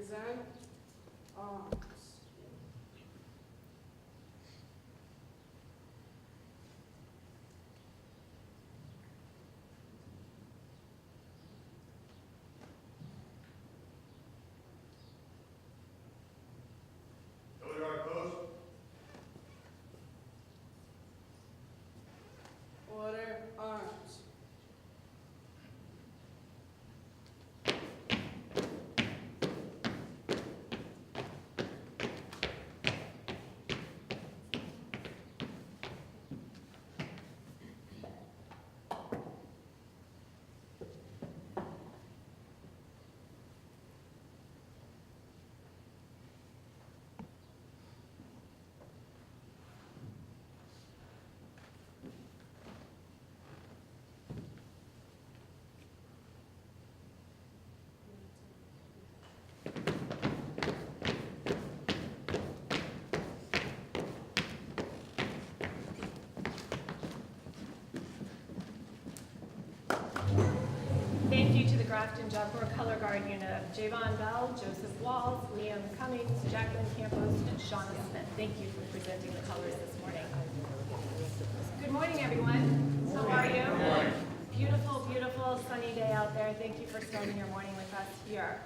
present arms. Order arms. Thank you to the Grafton Job Corps Color Guard Unit of Javon Bell, Joseph Walls, Liam Cummings, Jacqueline Campos, and Shauna Smith. Thank you for presenting the colors this morning. Good morning, everyone. How are you? Good morning. Beautiful, beautiful sunny day out there. Thank you for starting your morning with us here.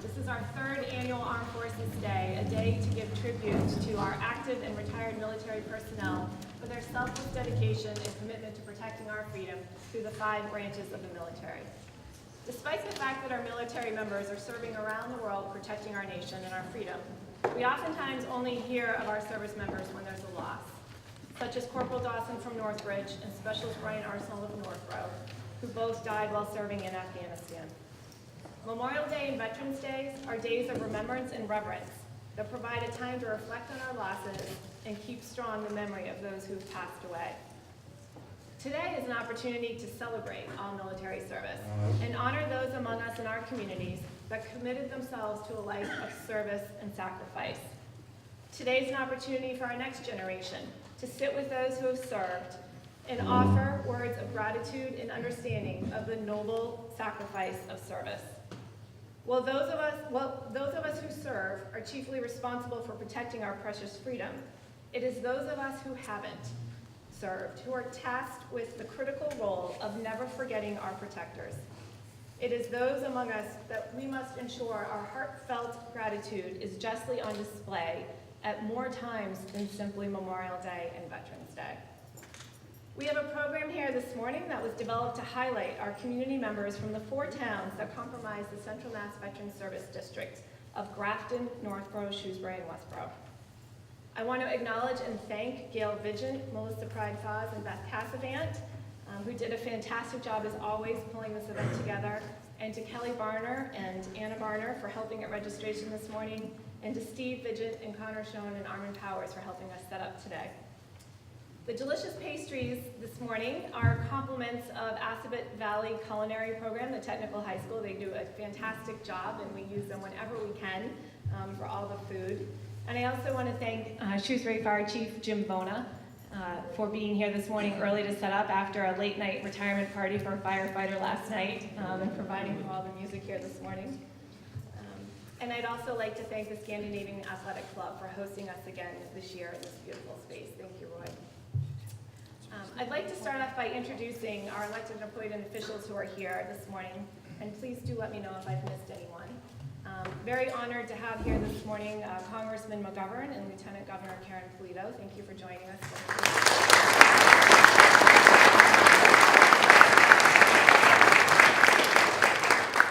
This is our third annual Armed Forces Day, a day to give tribute to our active and retired military personnel for their selfless dedication and commitment to protecting our freedom through the 5 branches of the military. Despite the fact that our military members are serving around the world protecting our nation and our freedom, we oftentimes only hear of our service members when there's a loss, such as Corporal Dawson from Northbridge and Specialist Brian Arsenal of Northborough, who both died while serving in Afghanistan. Memorial Day and Veterans Days are days of remembrance and reverence that provide a time to reflect on our losses and keep strong the memory of those who have passed away. Today is an opportunity to celebrate all military service and honor those among us in our communities that committed themselves to a life of service and sacrifice. Today is an opportunity for our next generation to sit with those who have served and offer words of gratitude and understanding of the noble sacrifice of service. While those of us who serve are chiefly responsible for protecting our precious freedom, it is those of us who haven't served who are tasked with the critical role of never forgetting our protectors. It is those among us that we must ensure our heartfelt gratitude is justly on display at more times than simply Memorial Day and Veterans Day. We have a program here this morning that was developed to highlight our community members from the 4 towns that comprise the Central Mass Veterans Service District of Grafton, Northborough, Shrewsbury, and Westborough. I want to acknowledge and thank Gail Vigent, Melissa Pride-Foz, and Beth Cassavant, who did a fantastic job as always pulling this event together, and to Kelly Barner and Anna Barner for helping at registration this morning, and to Steve Vigent and Connor Schoen and Armin Powers for helping us set up today. The delicious pastries this morning are compliments of Assabet Valley Culinary Program, the technical high school. They do a fantastic job, and we use them whenever we can for all the food. And I also want to thank Shrewsbury Fire Chief Jim Bona for being here this morning early to set up after a late night retirement party for a firefighter last night and providing for all the music here this morning. And I'd also like to thank the Scandinavian Athletic Club for hosting us again this year in this beautiful space. Thank you, Roy. I'd like to start off by introducing our elected and appointed officials who are here this morning, and please do let me know if I've missed anyone. Very honored to have here this morning Congressman McGovern and Lieutenant Governor Karen Polito. Thank you for joining us.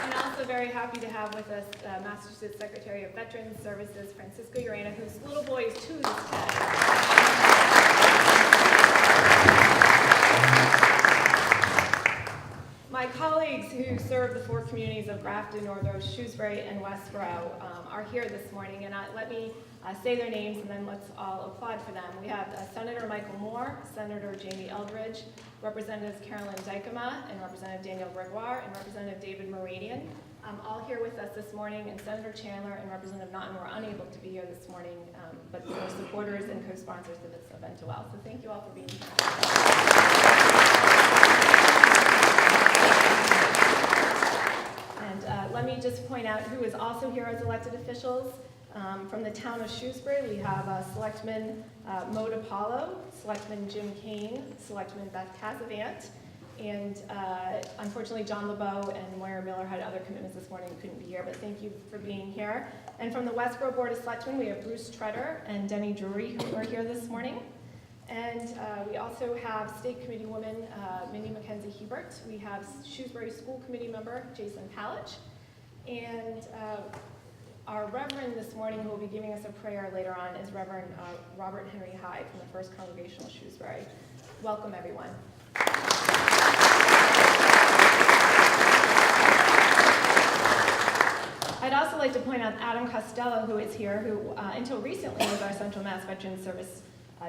And also very happy to have with us Massachusetts Secretary of Veterans Services, Francisco Urena, whose little boy is 2 this day. My colleagues who serve the 4 communities of Grafton, Northborough, Shrewsbury, and Westborough are here this morning, and let me say their names and then let's all applaud for them. We have Senator Michael Moore, Senator Jamie Eldridge, Representatives Carolyn Dykema and Representative Daniel Gregoire, and Representative David Moradian, all here with us this morning, and Senator Chandler and Representative Naughton were unable to be here this morning, but they're supporters and co-sponsors of this event as well. So thank you all for being here. And let me just point out who is also here as elected officials. From the town of Shrewsbury, we have Selectman Mo DiPaolo, Selectman Jim Kane, Selectman Beth Casavant, and unfortunately John LeBeau and Moira Miller had other commitments this morning and couldn't be here, but thank you for being here. And from the Westboro Board of Selectmen, we have Bruce Treader and Denny Drury who are here this morning. And we also have State Committee Woman Minnie Mackenzie Hebert. We have Shrewsbury School Committee member Jason Palich. And our Reverend this morning, who will be giving us a prayer later on, is Reverend Robert Henry Hyde from the First Congregational Shrewsbury. Welcome, everyone. I'd also like to point out Adam Costello, who is here, who until recently was our Central Mass Veterans Service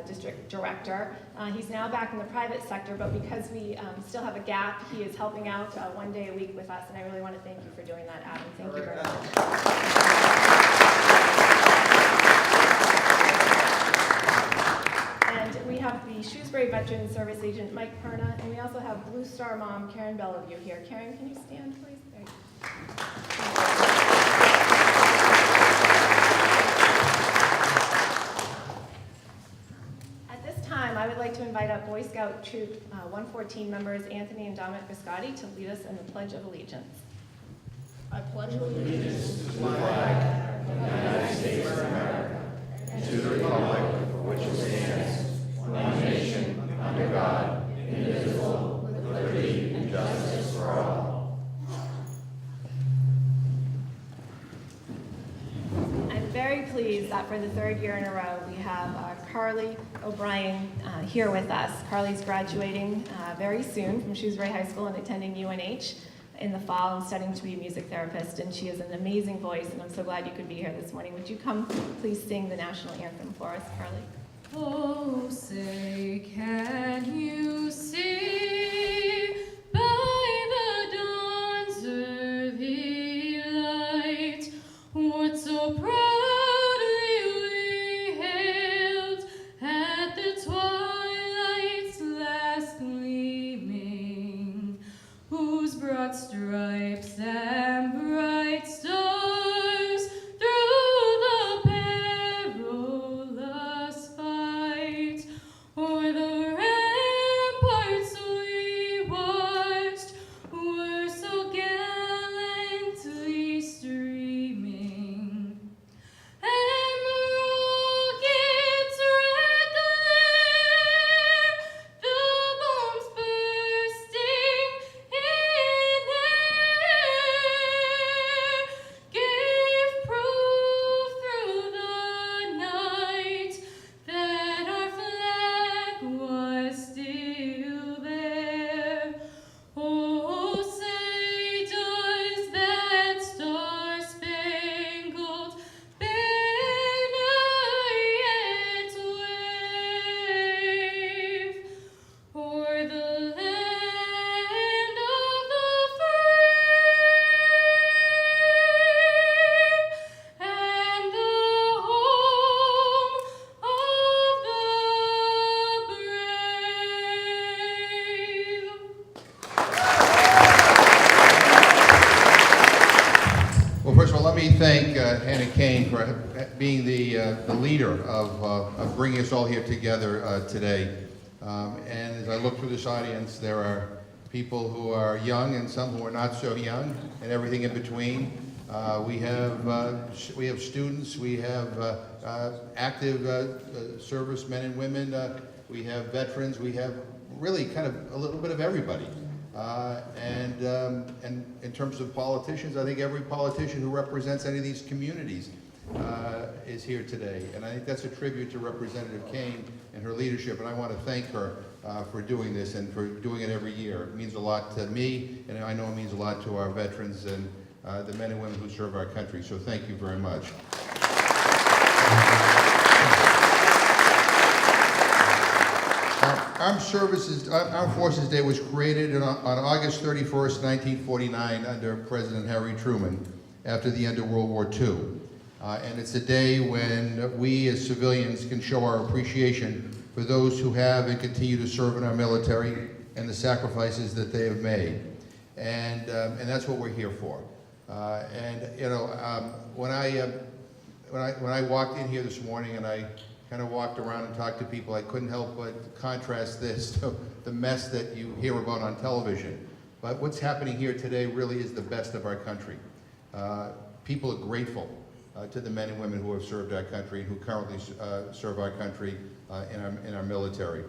District Director. He's now back in the private sector, but because we still have a gap, he is helping out 1 day a week with us, and I really want to thank you for doing that, Adam. Thank you very much. And we have the Shrewsbury Veterans Service Agent, Mike Perna, and we also have Blue Star Mom, Karen Bellevue here. Karen, can you stand, please? There you go. I would like to invite up Boy Scout Troop 114 members Anthony and Dominic Biscotti to lead us in the Pledge of Allegiance. I pledge allegiance to the flag of the United States of America and to the republic for which it stands, one nation, under God, indivisible, with liberty and justice for all. I'm very pleased that for the third year in a row we have Carly O'Brien here with us. Carly's graduating very soon from Shrewsbury High School and attending UNH in the fall and studying to be a music therapist, and she has an amazing voice, and I'm so glad you could be here this morning. Would you come please sing the national anthem for us, Carly? Oh, say, can you see by the dawn's early light what so proudly we hailed at the twilight's last gleaming, whose broad stripes and bright stars through the perilous fight o'er the ramparts we watched were so gallantly streaming, and the rockets red glare, the bombs bursting in air, gave proof through the night that our flag was still there. Oh, say, does that star-spangled banner yet wave o'er the land of the free and the home of the brave? Well, first of all, let me thank Hannah Kane for being the leader of bringing us all here together today. And as I look through this audience, there are people who are young and some who are not so young, and everything in between. We have students, we have active servicemen and women, we have veterans, we have really kind of a little bit of everybody. And in terms of politicians, I think every politician who represents any of these communities is here today. And I think that's a tribute to Representative Kane and her leadership, and I want to thank her for doing this and for doing it every year. It means a lot to me, and I know it means a lot to our veterans and the men and women who serve our country, so thank you very much. Armed Forces Day was created on August 31st, 1949 under President Harry Truman after the end of World War II. And it's a day when we as civilians can show our appreciation for those who have and continue to serve in our military and the sacrifices that they have made. And that's what we're here for. When I walked in here this morning and I kind of walked around and talked to people, I couldn't help but contrast this to the mess that you hear about on television. But what's happening here today really is the best of our country. People are grateful to the men and women who have served our country and who currently serve our country in our military.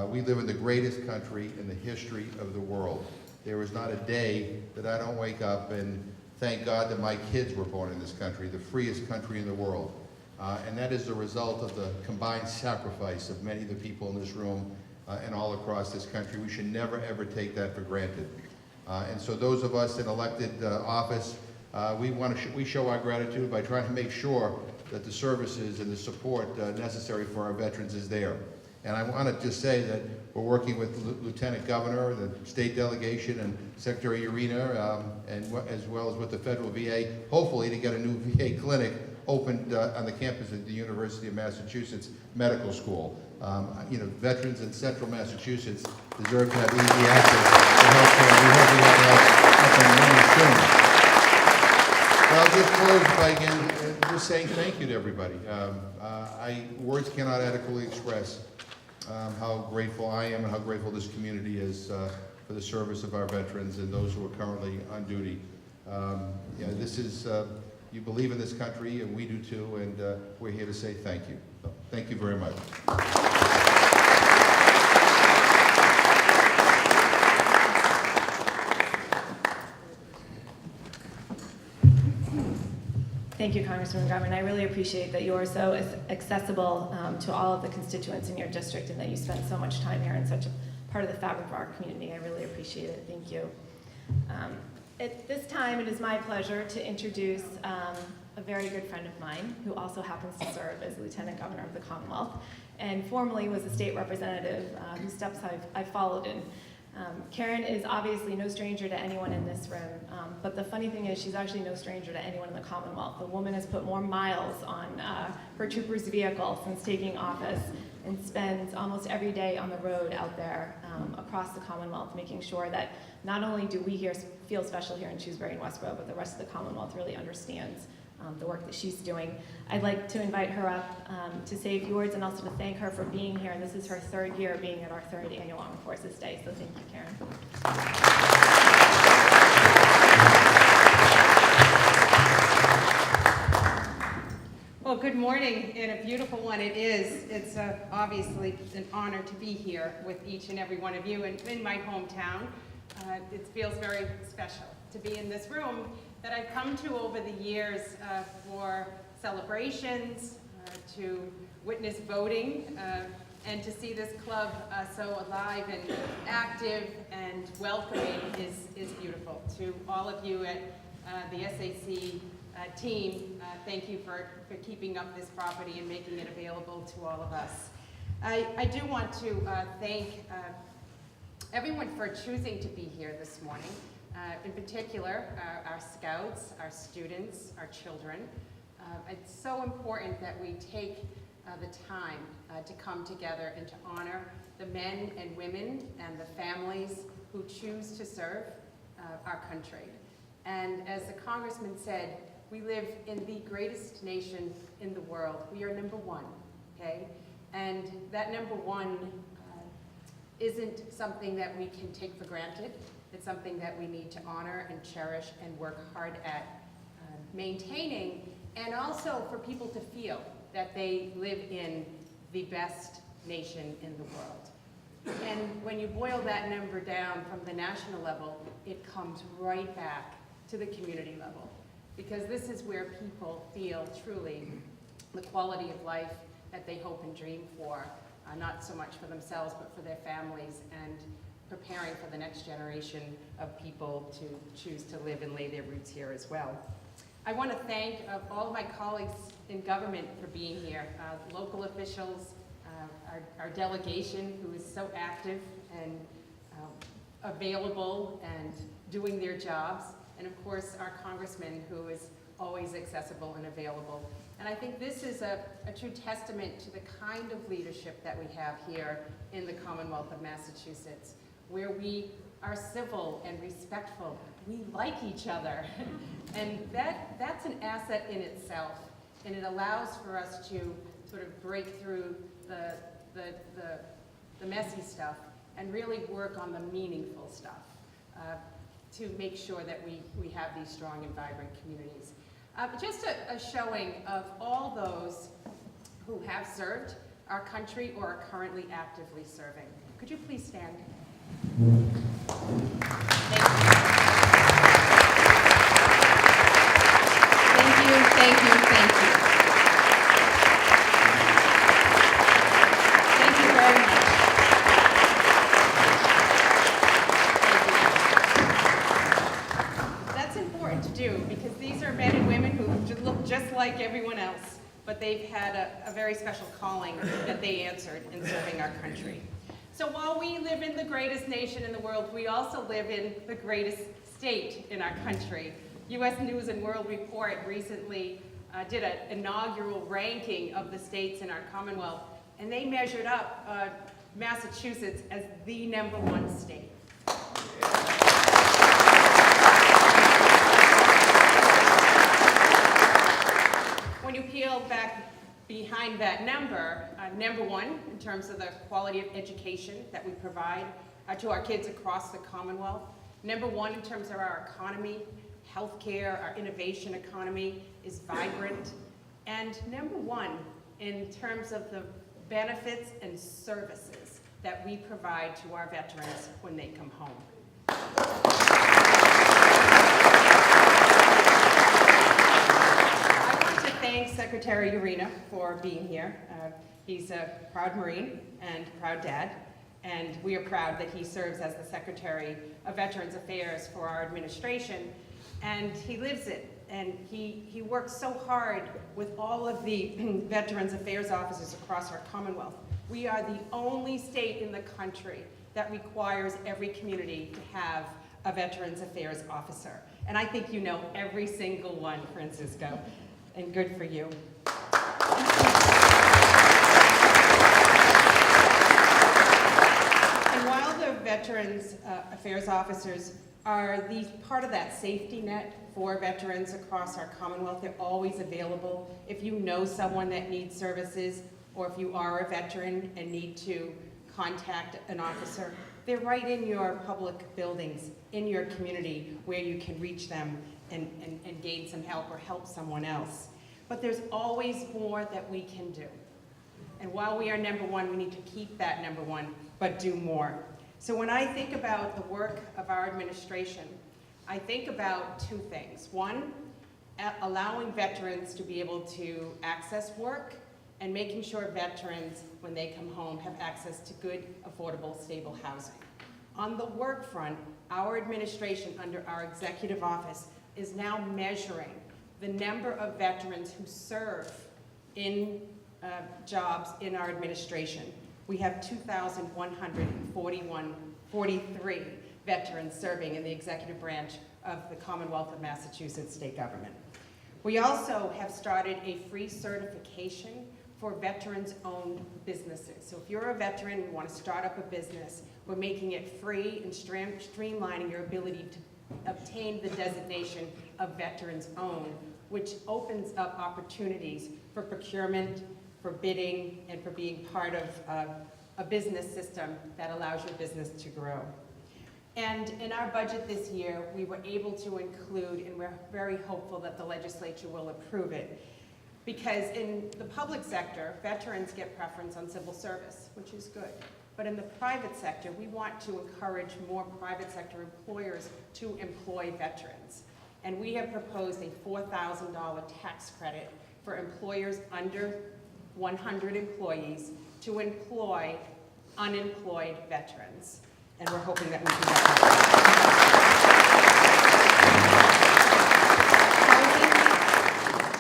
We live in the greatest country in the history of the world. There is not a day that I don't wake up and thank God that my kids were born in this country, the freest country in the world. And that is the result of the combined sacrifice of many of the people in this room and all across this country. We should never, ever take that for granted. And so those of us in elected office, we show our gratitude by trying to make sure that the services and the support necessary for our veterans is there. And I want to just say that we're working with Lieutenant Governor, the state delegation, and Secretary Urena, as well as with the federal VA, hopefully to get a new VA clinic opened on the campus of the University of Massachusetts Medical School. Veterans in central Massachusetts deserve to have easy access to health care. We hope we have that up and running soon. But I'll just close by again just saying thank you to everybody. Words cannot adequately express how grateful I am and how grateful this community is for the service of our veterans and those who are currently on duty. You believe in this country, and we do too, and we're here to say thank you. So, thank you very much. Thank you, Congressman Garvin. I really appreciate that you are so accessible to all of the constituents in your district and that you spend so much time here in such a part of the fabric of our community. I really appreciate it. Thank you. At this time, it is my pleasure to introduce a very good friend of mine who also happens to serve as Lieutenant Governor of the Commonwealth and formerly was a state representative whose steps I've followed in. Karen is obviously no stranger to anyone in this room, but the funny thing is she's actually no stranger to anyone in the Commonwealth. The woman has put more miles on her trooper's vehicle since taking office and spends almost every day on the road out there across the Commonwealth, making sure that not only do we here feel special here in Shrewsbury and Westboro, but the rest of the Commonwealth really understands the work that she's doing. I'd like to invite her up to say a few words and also to thank her for being here. And this is her third year being at our third annual Armed Forces Day. So thank you, Karen. Well, good morning, and a beautiful one it is. It's obviously an honor to be here with each and every one of you and in my hometown. It feels very special to be in this room that I've come to over the years for celebrations, to witness voting, and to see this club so alive and active and welcoming is beautiful. To all of you at the SAC team, thank you for keeping up this property and making it available to all of us. I do want to thank everyone for choosing to be here this morning. In particular, our scouts, our students, our children. It's so important that we take the time to come together and to honor the men and women and the families who choose to serve our country. And as the Congressman said, we live in the greatest nation in the world. We are number one, okay? And that number one isn't something that we can take for granted. It's something that we need to honor and cherish and work hard at maintaining, and also for people to feel that they live in the best nation in the world. And when you boil that number down from the national level, it comes right back to the community level, because this is where people feel truly the quality of life that they hope and dream for, not so much for themselves, but for their families, and preparing for the next generation of people to choose to live and lay their roots here as well. I want to thank all of my colleagues in government for being here, local officials, our delegation who is so active and available and doing their jobs, and of course our congressman who is always accessible and available. And I think this is a true testament to the kind of leadership that we have here in the Commonwealth of Massachusetts, where we are civil and respectful. we like each other. And that's an asset in itself. And it allows for us to sort of break through the messy stuff and really work on the meaningful stuff to make sure that we have these strong and vibrant communities. Just a showing of all those who have served our country or are currently actively serving. Could you please stand? Thank you. Thank you, thank you, thank you. Thank you very much. That's important to do because these are men and women who look just like everyone else, but they've had a very special calling that they answered in serving our country. So while we live in the greatest nation in the world, we also live in the greatest state in our country. U.S. News and World Report recently did an inaugural ranking of the states in our Commonwealth, and they measured up Massachusetts as the #1 state. When you peel back behind that number, #1 in terms of the quality of education that we provide to our kids across the Commonwealth, #1 in terms of our economy, healthcare, our innovation economy is vibrant, and #1 in terms of the benefits and services that we provide to our veterans when they come home. I want to thank Secretary Urena for being here. He's a proud Marine and proud dad, and we are proud that he serves as the Secretary of Veterans Affairs for our administration. And he lives it, and he works so hard with all of the Veterans Affairs officers across our Commonwealth. We are the only state in the country that requires every community to have a Veterans Affairs officer. And I think you know every single one, Francisco, and good for you. And while the Veterans Affairs officers are these part of that safety net for veterans across our Commonwealth, they're always available. If you know someone that needs services, or if you are a veteran and need to contact an officer, they're right in your public buildings, in your community, where you can reach them and gain some help or help someone else. But there's always more that we can do. And while we are #1, we need to keep that #1, but do more. So when I think about the work of our administration, I think about two things. One, allowing veterans to be able to access work and making sure veterans, when they come home, have access to good, affordable, stable housing. On the work front, our administration under our executive office is now measuring the number of veterans who serve in jobs in our administration. We have 2,143 veterans serving in the executive branch of the Commonwealth of Massachusetts state government. We also have started a free certification for veterans-owned businesses. So if you're a veteran and want to start up a business, we're making it free and streamlining your ability to obtain the designation of veterans-owned, which opens up opportunities for procurement, for bidding, and for being part of a business system that allows your business to grow. And in our budget this year, we were able to include, and we're very hopeful that the legislature will approve it, because in the public sector, veterans get preference on civil service, which is good. But in the private sector, we want to encourage more private sector employers to employ veterans. And we have proposed a $4,000 tax credit for employers under 100 employees to employ unemployed veterans. And we're hoping that we can get that.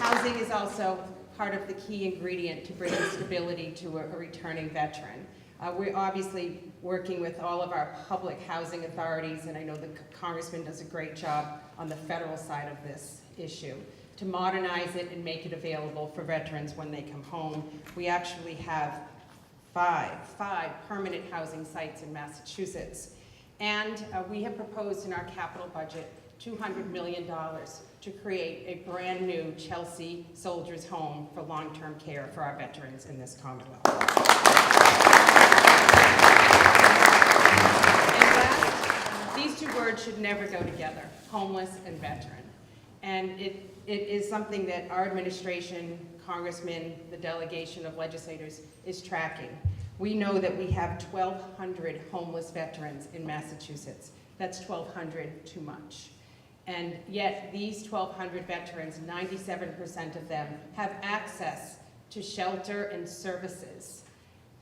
Housing is also part of the key ingredient to bringing stability to a returning veteran. We're obviously working with all of our public housing authorities, and I know the Congressman does a great job on the federal side of this issue, to modernize it and make it available for veterans when they come home. We actually have five permanent housing sites in Massachusetts. And we have proposed in our capital budget $200 million to create a brand new Chelsea Soldiers Home for long-term care for our veterans in this Commonwealth. And last, these two words should never go together, homeless and veteran. And it is something that our administration, congressmen, the delegation of legislators is tracking. We know that we have 1,200 homeless veterans in Massachusetts. That's 1,200 too much. And yet these 1,200 veterans, 97% of them have access to shelter and services.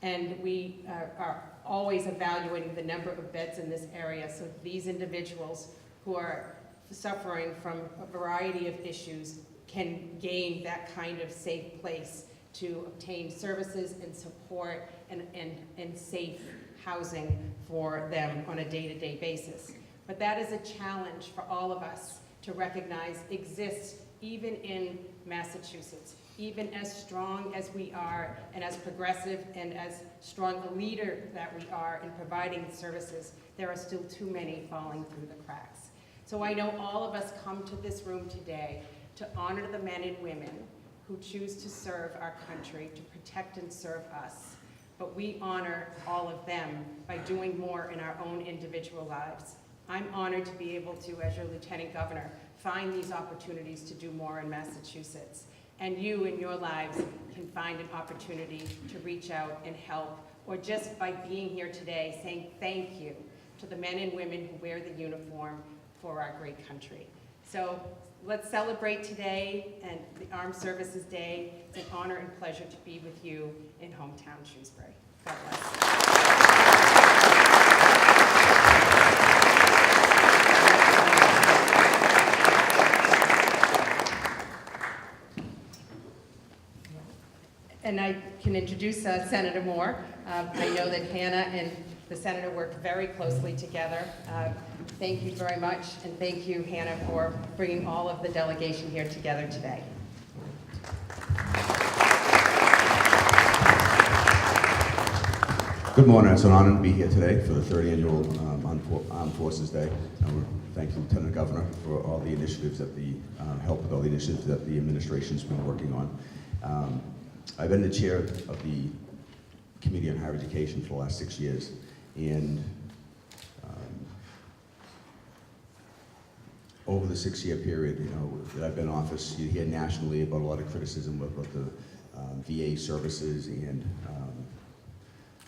And we are always evaluating the number of beds in this area so these individuals who are suffering from a variety of issues can gain that kind of safe place to obtain services and support and safe housing for them on a day-to-day basis. But that is a challenge for all of us to recognize exists even in Massachusetts. Even as strong as we are and as progressive and as strong a leader that we are in providing services, there are still too many falling through the cracks. So I know all of us come to this room today to honor the men and women who choose to serve our country, to protect and serve us. But we honor all of them by doing more in our own individual lives. I'm honored to be able to, as your Lieutenant Governor, find these opportunities to do more in Massachusetts. And you in your lives can find an opportunity to reach out and help, or just by being here today saying thank you to the men and women who wear the uniform for our great country. So let's celebrate today and the Armed Services Day. It's an honor and pleasure to be with you in hometown Shrewsbury. God bless. And I can introduce Senator Moore. I know that Hannah and the Senator worked very closely together. Thank you very much, and thank you, Hannah, for bringing all of the delegation here together today. Good morning. It's an honor to be here today for the third annual Armed Forces Day. And thank you, Lieutenant Governor, for all the initiatives that help with all the initiatives that the administration's been working on. I've been the chair of the Committee on Higher Education for the last 6 years, and over the 6-year period, that I've been in office, you hear nationally about a lot of criticism about the VA services and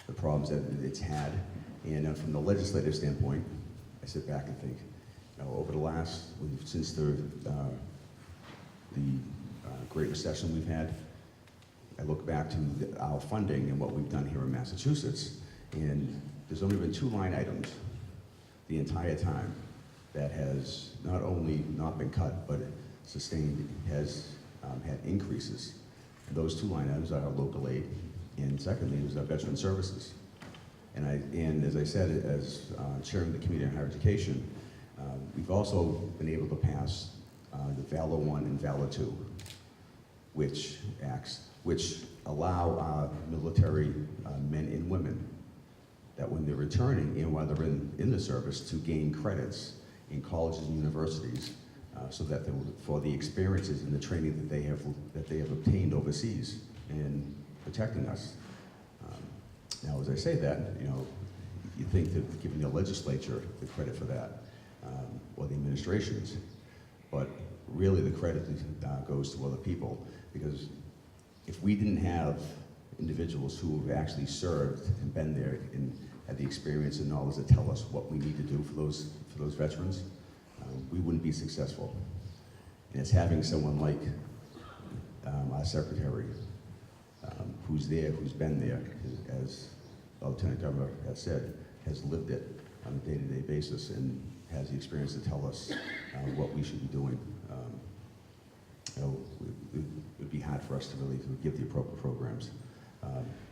the problems that it's had. And from the legislative standpoint, I sit back and think, over the last, since the Great Recession we've had, I look back to our funding and what we've done here in Massachusetts, and there's only been 2 line items the entire time that has not only not been cut, but sustained, has had increases. And those 2 line items are our local aid, and secondly, is our veteran services. And as I said, as chairing the Committee on Higher Education, we've also been able to pass the Valor 1 and Valor 2, which allow our military men and women that when they're returning and while they're in the service to gain credits in colleges and universities so that for the experiences and the training that they have obtained overseas in protecting us. Now, as I say that, you think that giving the legislature the credit for that, or the administrations, but really the credit goes to other people, because if we didn't have individuals who have actually served and been there and had the experience and knowledge to tell us what we need to do for those veterans, we wouldn't be successful. And it's having someone like our secretary, who's there, who's been there, as Lieutenant Governor has said, has lived it on a day-to-day basis and has the experience to tell us what we should be doing. It would be hard for us to really give the appropriate programs.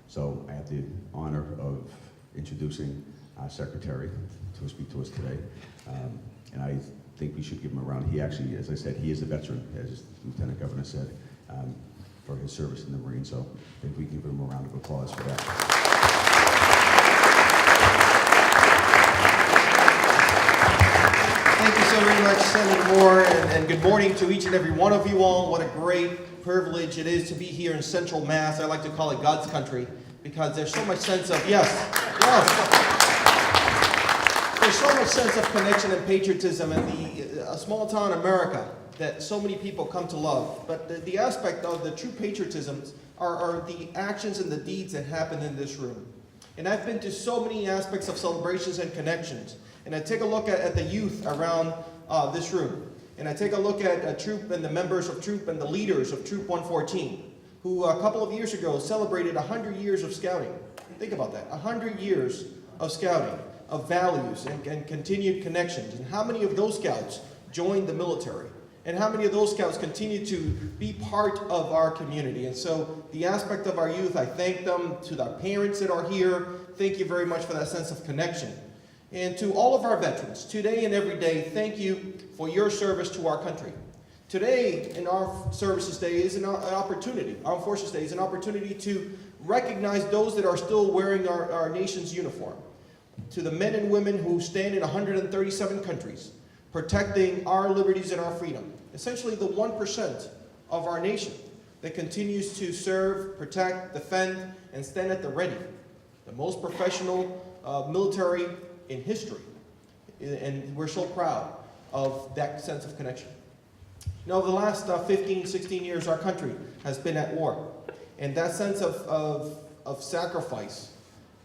So I have the honor of introducing our secretary to speak to us today. And I think we should give him a round. He actually, as I said, he is a veteran, as Lieutenant Governor said, for his service in the Marines. So I think we can give him a round of applause for that. Thank you so you very much, Senator Moore, and good morning to each and every one of you all. What a great privilege it is to be here in Central Mass. I like to call it God's country because there's so much sense of, yes, there's so much sense of connection and patriotism in a small town America that so many people come to love. But the aspect of the true patriotism are the actions and the deeds that happen in this room. And I've been to so many aspects of celebrations and connections. And I take a look at the youth around this room. And I take a look at Troop and the members of Troop and the leaders of Troop 114, who a couple of years ago celebrated 100 years of scouting. Think about that, 100 years of scouting, of values and continued connections. And how many of those scouts joined the military? And how many of those scouts continue to be part of our community? And so the aspect of our youth, I thank them. To the parents that are here, thank you very much for that sense of connection. And to all of our veterans, today and every day, thank you for your service to our country. Today, in our Services Day, is an opportunity, Armed Forces Day is an opportunity to recognize those that are still wearing our nation's uniform. To the men and women who stand in 137 countries, protecting our liberties and our freedom. Essentially the 1% of our nation that continues to serve, protect, defend, and stand at the ready. The most professional military in history. And we're so proud of that sense of connection. Now, over the last 15, 16 years, our country has been at war. And that sense of sacrifice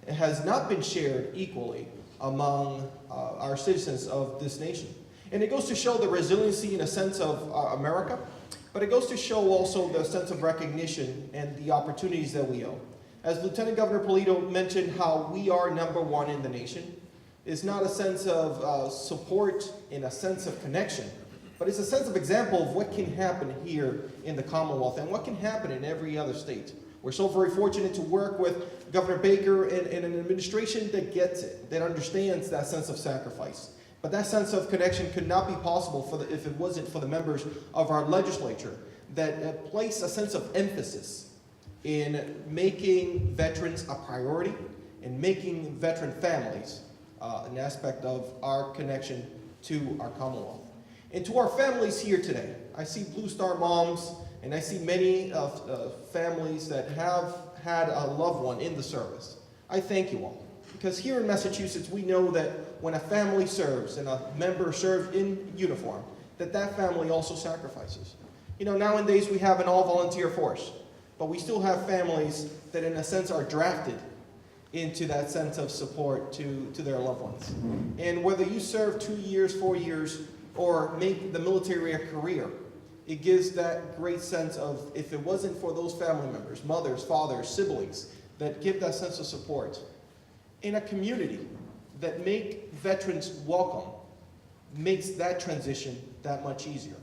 has not been shared equally among our citizens of this nation. And it goes to show the resiliency in a sense of America, but it goes to show also the sense of recognition and the opportunities that we owe. As Lieutenant Governor Polito mentioned, how we are #1 in the nation is not a sense of support and a sense of connection, but it's a sense of example of what can happen here in the Commonwealth and what can happen in every other state. We're so very fortunate to work with Governor Baker and an administration that gets it, that understands that sense of sacrifice. But that sense of connection could not be possible if it wasn't for the members of our legislature that place a sense of emphasis in making veterans a priority and making veteran families an aspect of our connection to our Commonwealth. And to our families here today, I see Blue Star moms and I see many families that have had a loved one in the service. I thank you all. Because here in Massachusetts, we know that when a family serves and a member serves in uniform, that family also sacrifices. You know, nowadays we have an all-volunteer force, but we still have families that in a sense are drafted into that sense of support to their loved ones. And whether you serve 2 years, 4 years, or make the military a career, it gives that great sense of, if it wasn't for those family members, mothers, fathers, siblings, that give that sense of support, in a community that make veterans welcome, makes that transition that much easier.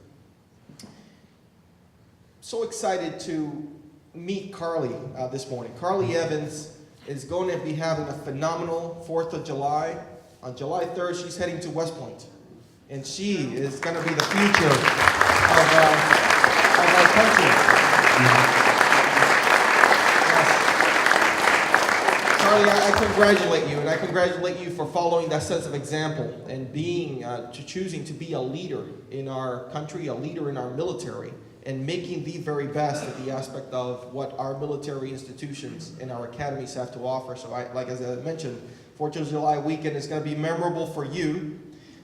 So excited to meet Carly this morning. Carly Evans is going to be having a phenomenal 4th of July. On July 3rd, she's heading to West Point. And she is going to be the future of our country. Carly, I congratulate you, and I congratulate you for following that sense of example and being, choosing to be a leader in our country, a leader in our military, and making the very best at the aspect of what our military institutions and our academies have to offer. So as I mentioned, 4th of July weekend is going to be memorable for you,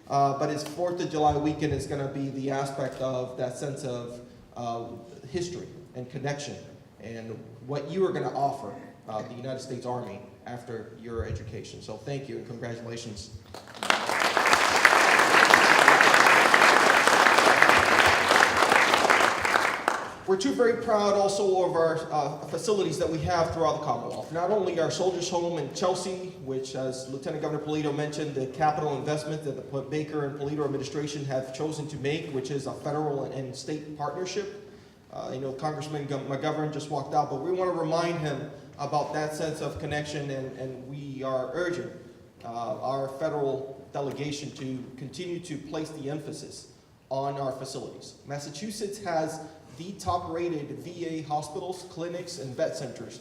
but it's 4th of July weekend is going to be the aspect of that sense of history and connection and what you are going to offer the United States Army after your education. So thank you and congratulations. We're too very proud also of our facilities that we have throughout the Commonwealth. Not only our Soldiers' Home in Chelsea, which, as Lieutenant Governor Polito mentioned, the capital investment that the Baker and Polito administration have chosen to make, which is a federal and state partnership. Congressman McGovern just walked out, but we want to remind him about that sense of connection, and we are urging our federal delegation to continue to place the emphasis on our facilities. Massachusetts has the top-rated VA hospitals, clinics, and vet centers,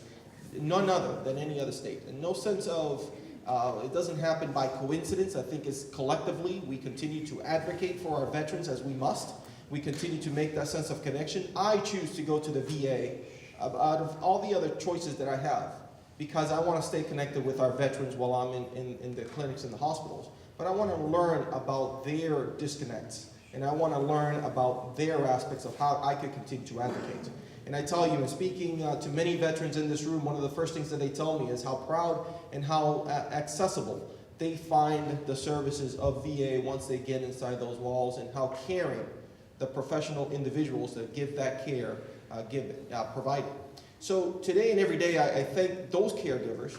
none other than any other state. And no sense of It doesn't happen by coincidence. I think it's collectively we continue to advocate for our veterans as we must. We continue to make that sense of connection. I choose to go to the VA out of all the other choices that I have because I want to stay connected with our veterans while I'm in the clinics and the hospitals. But I want to learn about their disconnects, and I want to learn about their aspects of how I could continue to advocate. And I tell you, in speaking to many veterans in this room, one of the first things that they tell me is how proud and how accessible they find the services of VA once they get inside those walls, and how caring the professional individuals that give that care provide it. So today and every day, I thank those caregivers,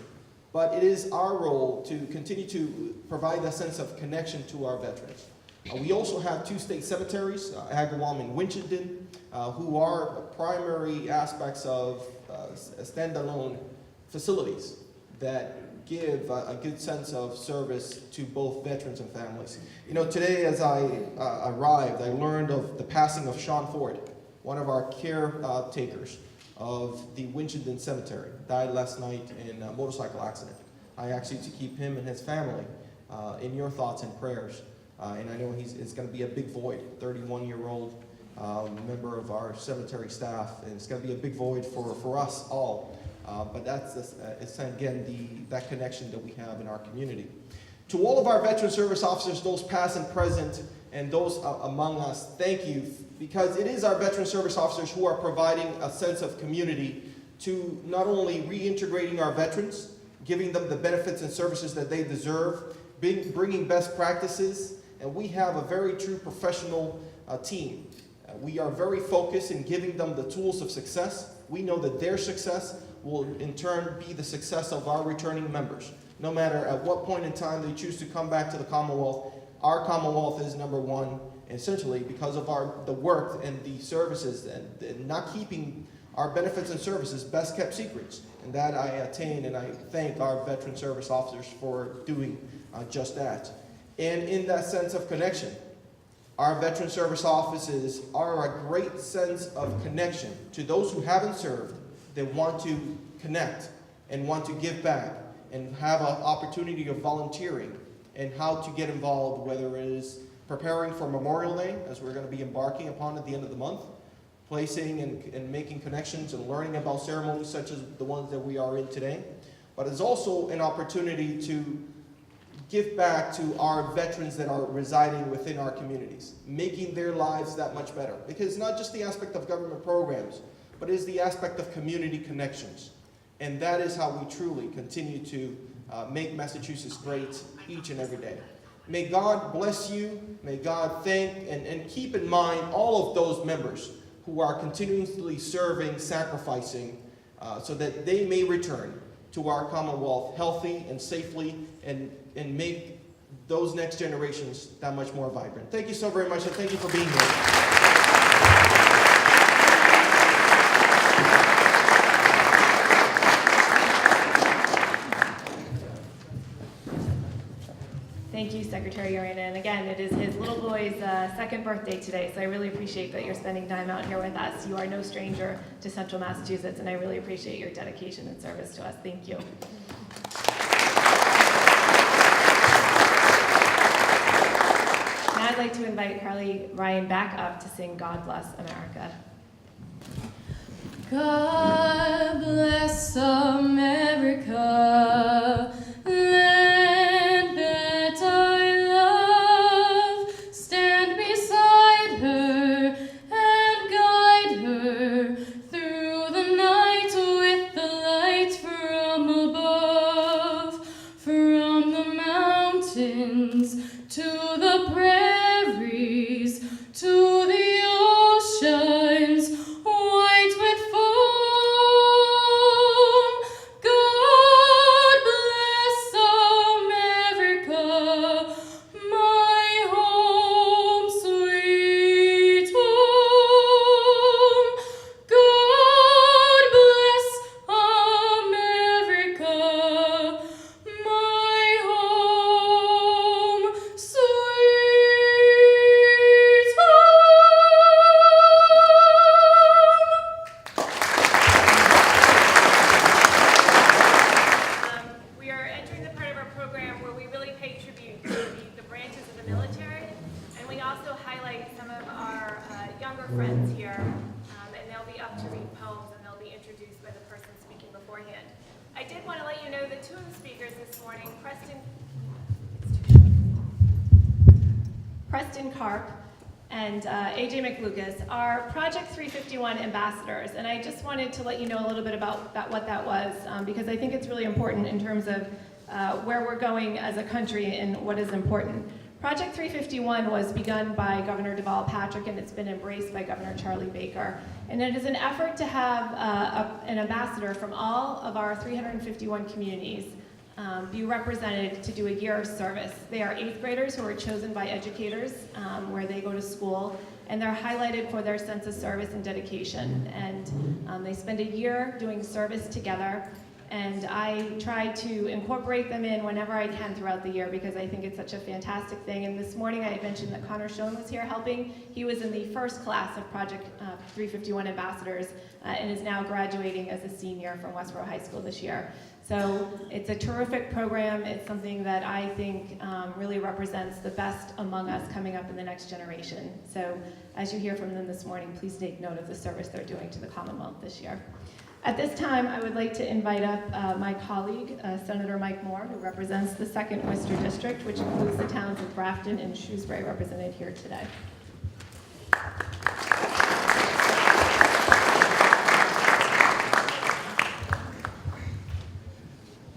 but it is our role to continue to provide that sense of connection to our veterans. We also have 2 state cemeteries, Agawam and Winchendon, who are primary aspects of standalone facilities that give a good sense of service to both veterans and families. You know, today as I arrived, I learned of the passing of Sean Ford, one of our caretakers of the Winchendon Cemetery. Died last night in a motorcycle accident. I ask you to keep him and his family in your thoughts and prayers. And I know it's going to be a big void. 31-year-old member of our cemetery staff, and it's going to be a big void for us all. But that's it's again that connection that we have in our community. To all of our veteran service officers, those past and present, and those among us, thank you, because it is our veteran service officers who are providing a sense of community to not only reintegrating our veterans, giving them the benefits and services that they deserve, bringing best practices, and we have a very true professional team. We are very focused in giving them the tools of success. We know that their success will in turn be the success of our returning members. No matter at what point in time they choose to come back to the Commonwealth, our Commonwealth is number one, essentially because of the work and the services and not keeping our benefits and services best kept secrets. And that I attain, and I thank our veteran service officers for doing just that. And in that sense of connection, our veteran service offices are a great sense of connection to those who haven't served, that want to connect and want to give back and have an opportunity of volunteering and how to get involved, whether it is preparing for Memorial Day, as we're going to be embarking upon at the end of the month, placing and making connections and learning about ceremonies such as the ones that we are in today. But it's also an opportunity to give back to our veterans that are residing within our communities, making their lives that much better. Because it's not just the aspect of government programs, but it is the aspect of community connections. And that is how we truly continue to make Massachusetts great each and every day. May God bless you. May God thank and keep in mind all of those members who are continuously serving, sacrificing, so that they may return to our Commonwealth healthy and safely and make those next generations that much more vibrant. Thank you so very much, and thank you for being here. Thank you, Secretary Arena. And again, it is his little boy's second birthday today, so I really appreciate that you're spending time out here with us. You are no stranger to Central Massachusetts, and I really appreciate your dedication and service to us. Thank you. Now I'd like to invite Carly Ryan back up to sing God Bless America. God bless America, land that I love. Stand beside her and guide her through the night with the light from above, from the mountains to the prairies, to the oceans white with I did want to let you know that two of the speakers this morning, Preston Karp and AJ McLucas, are Project 351 ambassadors. And I just wanted to let you know a little bit about what that was, because I think it's really important in terms of where we're going as a country and what is important. Project 351 was begun by Governor Deval Patrick, and it's been embraced by Governor Charlie Baker. And it is an effort to have an ambassador from all of our 351 communities be represented to do a year of service. They are 8th graders who are chosen by educators where they go to school, and they're highlighted for their sense of service and dedication. And they spend a year doing service together. And I try to incorporate them in whenever I can throughout the year because I think it's such a fantastic thing. And this morning I mentioned that Connor Schoen was here helping. He was in the first class of Project 351 ambassadors and is now graduating as a senior from Westboro High School this year. So it's a terrific program. It's something that I think really represents the best among us coming up in the next generation. So as you hear from them this morning, please take note of the service they're doing to the Commonwealth this year. At this time, I would like to invite up my colleague, Senator Mike Moore, who represents the 2nd Worcester District, which includes the towns of Grafton and Shrewsbury represented here today.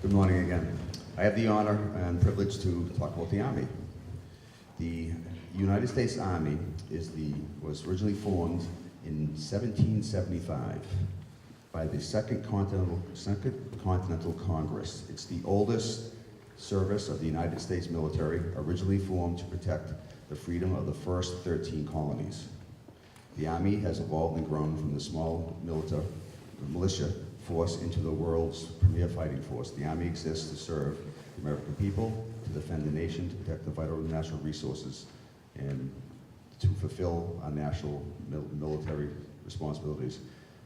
Good morning again. I have the honor and privilege to talk about the Army. The United States Army was originally formed in 1775 by the Second Continental Congress. It's the oldest service of the United States military, originally formed to protect the freedom of the first 13 colonies. The Army has evolved and grown from the small militia force into the world's premier fighting force. The Army exists to serve the American people, to defend the nation, to protect the vital national resources, and to fulfill our national military responsibilities.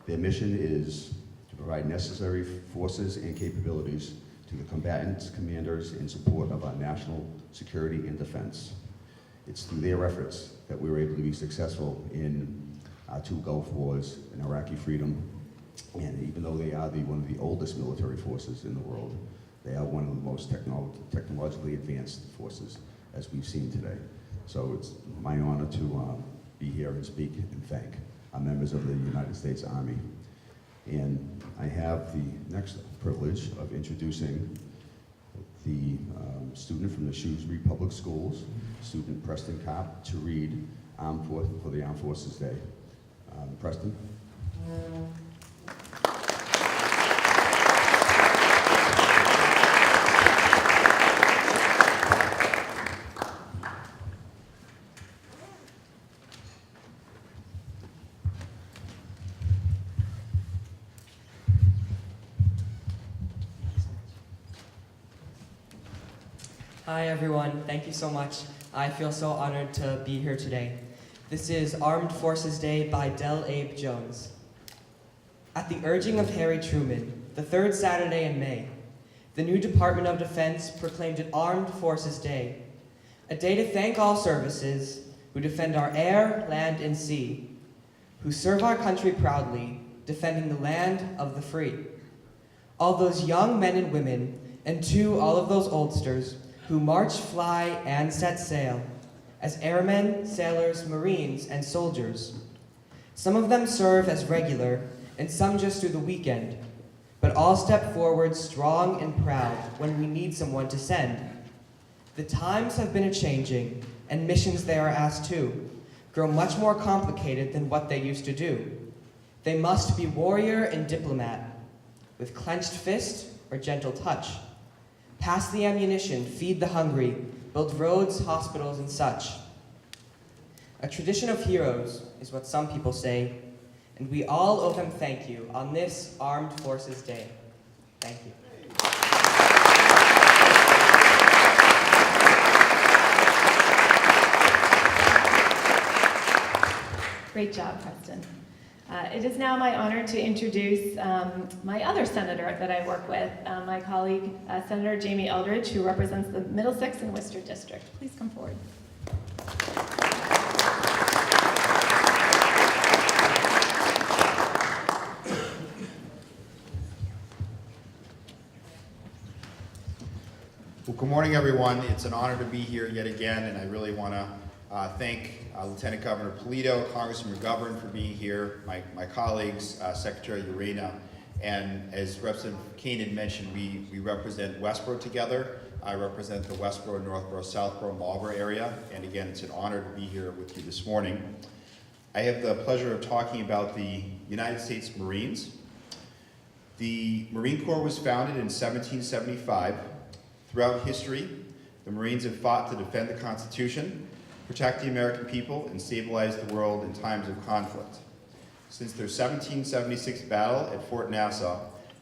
Their mission is to provide necessary forces and capabilities to the combatants, commanders, in support of our national security and defense. It's through their efforts that we were able to be successful in our 2 Gulf Wars and Iraqi freedom. And even though they are one of the oldest military forces in the world, they are one of the most technologically advanced forces, as we've seen today. So it's my honor to be here and speak and thank our members of the United States Army. And I have the next privilege of introducing the student from the Shrewsbury Public Schools, student Preston Karp, to read for the Armed Forces Day. Preston. Hi everyone, thank you so much. I feel so honored to be here today. This is Armed Forces Day by Del Abe Jones. At the urging of Harry Truman, the 3rd Saturday in May, the new Department of Defense proclaimed it Armed Forces Day, a day to thank all services who defend our air, land, and sea, who serve our country proudly, defending the land of the free. All those young men and women, and to all of those oldsters who march, fly, and set sail as airmen, sailors, Marines, and soldiers. Some of them serve as regular, and some just do the weekend, but all step forward strong and proud when we need someone to send. The times have been a-changing, and missions they are asked to grow much more complicated than what they used to do. They must be warrior and diplomat, with clenched fist or gentle touch. Pass the ammunition, feed the hungry, build roads, hospitals, and such. A tradition of heroes is what some people say, and we all owe them thank you on this Armed Forces Day. Thank you. Great job, Preston. It is now my honor to introduce my other senator that I work with, my colleague, Senator Jamie Eldridge, who represents the Middlesex and Worcester District. Please come forward. Well, good morning, everyone. It's an honor to be here yet again, and I really want to thank Lieutenant Governor Polito, Congressman McGovern for being here, my colleagues, Secretary Urena, and as Representative Kane had mentioned, we represent Westboro together. I represent the Westboro, Northboro, Southboro, Marlboro area, and again, it's an honor to be here with you this morning. I have the pleasure of talking about the United States Marines. The Marine Corps was founded in 1775. Throughout history, the Marines have fought to defend the Constitution, protect the American people, and stabilize the world in times of conflict. Since their 1776 battle at Fort Nassau,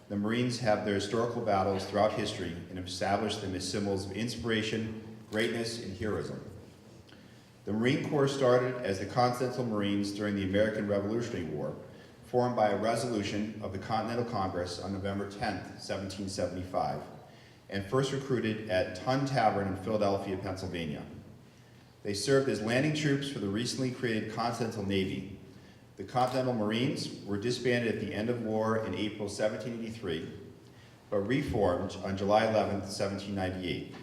the Marines have their historical battles throughout history and have established them as symbols of inspiration, greatness, and heroism. The Marine Corps started as the Continental Marines during the American Revolutionary War, formed by a resolution of the Continental Congress on November 10, 1775, and first recruited at Tun Tavern in Philadelphia, Pennsylvania. They served as landing troops for the recently created Continental Navy. The Continental Marines were disbanded at the end of war in April 1783, but reformed on July 11, 1798.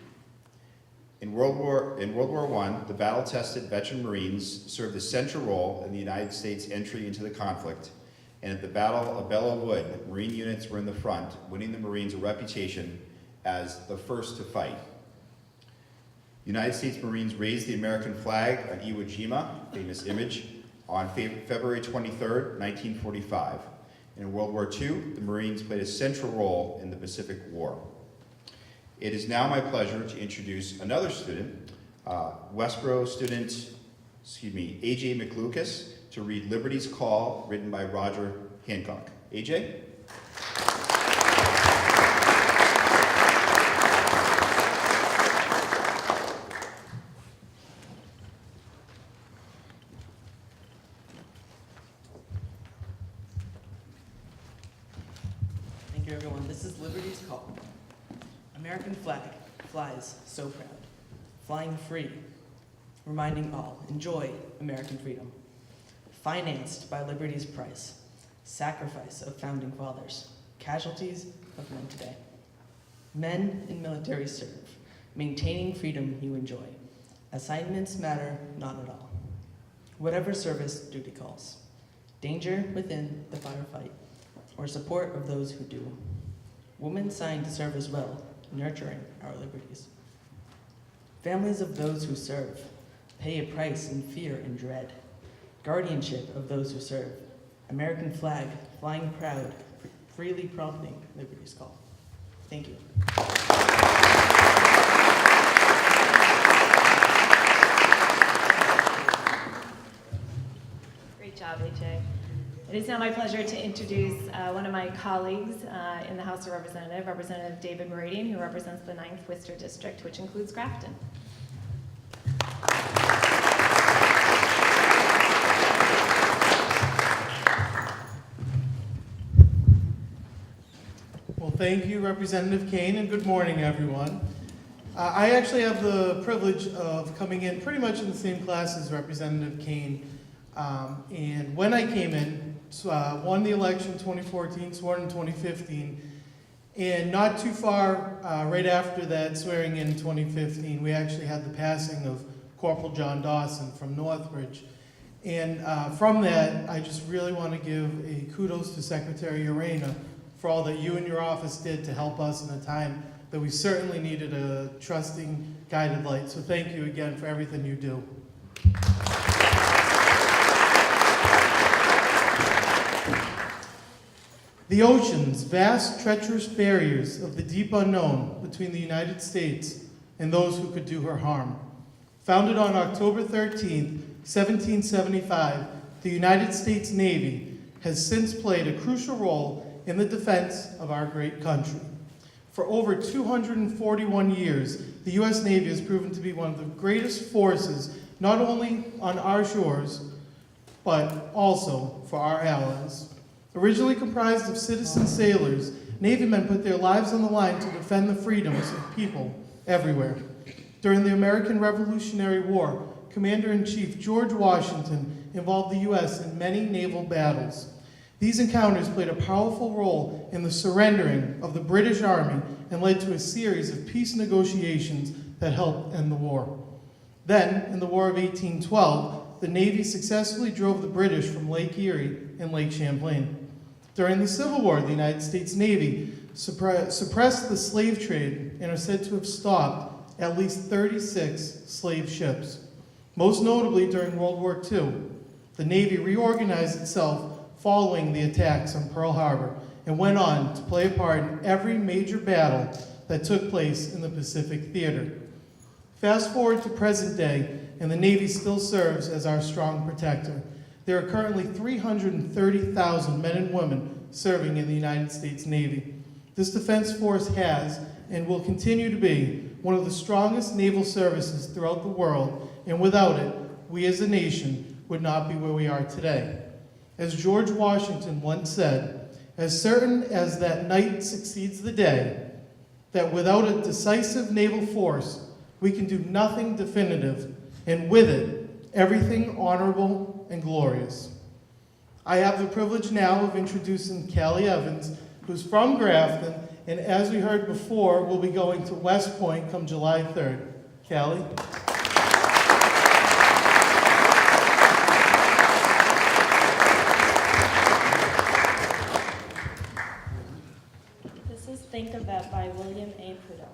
In World War I, the battle-tested veteran Marines served a central role in the United States' entry into the conflict, and at the Battle of Belleau Wood, Marine units were in the front, winning the Marines a reputation as the first to fight. United States Marines raised the American flag on Iwo Jima, famous image, on February 23rd, 1945. And in World War II, the Marines played a central role in the Pacific War. It is now my pleasure to introduce another student, Westboro student, AJ McLucas, to read Liberty's Call, written by Roger Hancock. AJ? Thank you, everyone. This is Liberty's Call. American flag flies so proud, flying free, reminding all, enjoy American freedom. Financed by liberty's price, sacrifice of founding fathers, casualties of men today. Men in military serve, maintaining freedom you enjoy. Assignments matter not at all. Whatever service duty calls, danger within the firefight, or support of those who do. Women signed to serve as well, nurturing our liberties. Families of those who serve pay a price in fear and dread. Guardianship of those who serve. American flag flying proud, freely prompting liberty's call. Thank you. Great job, AJ. It is now my pleasure to introduce one of my colleagues in the House of Representatives, Representative David Meridian, who represents the 9th Worcester District, which includes Grafton. Well, thank you, Representative Kane, and good morning, everyone. I actually have the privilege of coming in pretty much in the same class as Representative Kane. And when I came in, won the election 2014, sworn in 2015, and not too far right after that swearing in 2015, we actually had the passing of Corporal John Dawson from Northbridge. And from that, I just really want to give a kudos to Secretary Urena for all that you and your office did to help us in a time that we certainly needed a trusting, guided light. So thank you again for everything you do. The oceans, vast, treacherous barriers of the deep unknown between the United States and those who could do her harm. Founded on October 13, 1775, the United States Navy has since played a crucial role in the defense of our great country. For over 241 years, the U.S. Navy has proven to be one of the greatest forces, not only on our shores, but also for our allies. Originally comprised of citizen sailors, Navy men put their lives on the line to defend the freedoms of people everywhere. During the American Revolutionary War, Commander-in-Chief George Washington involved the U.S. in many naval battles. These encounters played a powerful role in the surrendering of the British Army and led to a series of peace negotiations that helped end the war. Then, in the War of 1812, the Navy successfully drove the British from Lake Erie and Lake Champlain. During the Civil War, the United States Navy suppressed the slave trade and are said to have stopped at least 36 slave ships. Most notably during World War II, the Navy reorganized itself following the attacks on Pearl Harbor and went on to play a part in every major battle that took place in the Pacific Theater. Fast forward to present day, and the Navy still serves as our strong protector. There are currently 330,000 men and women serving in the United States Navy. This defense force has and will continue to be one of the strongest naval services throughout the world, and without it, we as a nation would not be where we are today. As George Washington once said, as certain as that night succeeds the day, that without a decisive naval force, we can do nothing definitive, and with it, everything honorable and glorious. I have the privilege now of introducing Callie Evans, who's from Grafton, and as we heard before, will be going to West Point come July 3rd. Callie? This is Think of That by William A. Prudhoe.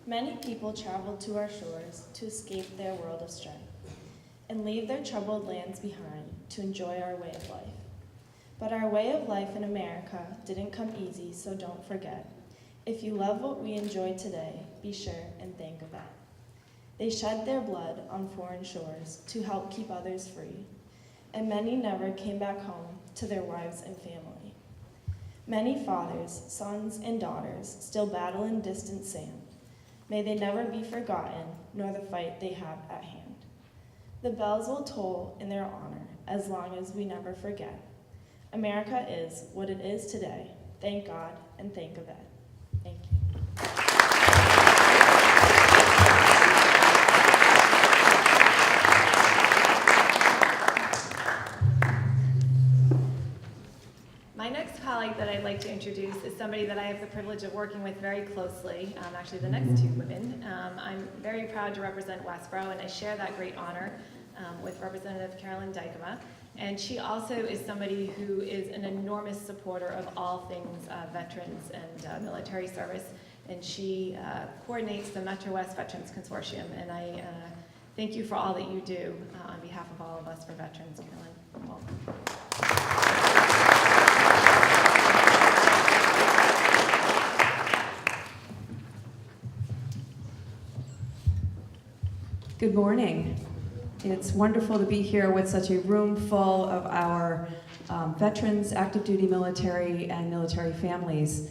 Many people travel to our shores to escape their world of strife and leave their troubled lands behind to enjoy our way of life. But our way of life in America didn't come easy, so don't forget. If you love what we enjoy today, be sure and think of that. They shed their blood on foreign shores to help keep others free, and many never came back home to their wives and family. Many fathers, sons, and daughters still battle in distant sand. May they never be forgotten, nor the fight they have at hand. The bells will toll in their honor as long as we never forget. America is what it is today. Thank God and thank Yvette. Thank you. My next colleague that I'd like to introduce is somebody that I have the privilege of working with very closely, actually the next two women. I'm very proud to represent Westboro, and I share that great honor with Representative Carolyn Dykema. And she also is somebody who is an enormous supporter of all things veterans and military service, and she coordinates the Metro West Veterans Consortium, and I thank you for all that you do on behalf of all of us for veterans. Carolyn, welcome. Good morning. It's wonderful to be here with such a room full of our veterans, active duty military, and military families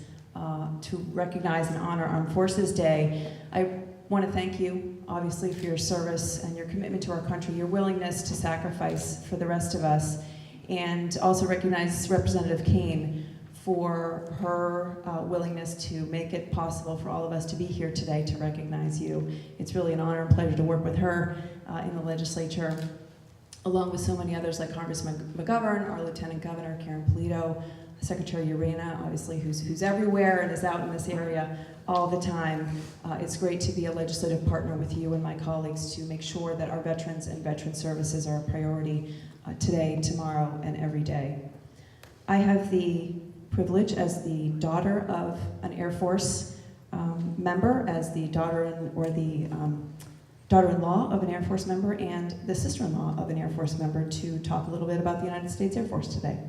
to recognize and honor Armed Forces Day. I want to thank you, obviously, for your service and your commitment to our country, your willingness to sacrifice for the rest of us, and also recognize Representative Kane for her willingness to make it possible for all of us to be here today to recognize you. It's really an honor and pleasure to work with her in the legislature, along with so many others like Congressman McGovern, our Lieutenant Governor Karen Polito, Secretary Urena, obviously, who's everywhere and is out in this area all the time. It's great to be a legislative partner with you and my colleagues to make sure that our veterans and veteran services are a priority today, tomorrow, and every day. I have the privilege as the daughter of an Air Force member, as the daughter-in-law of an Air Force member, and the sister-in-law of an Air Force member to talk a little bit about the United States Air Force today.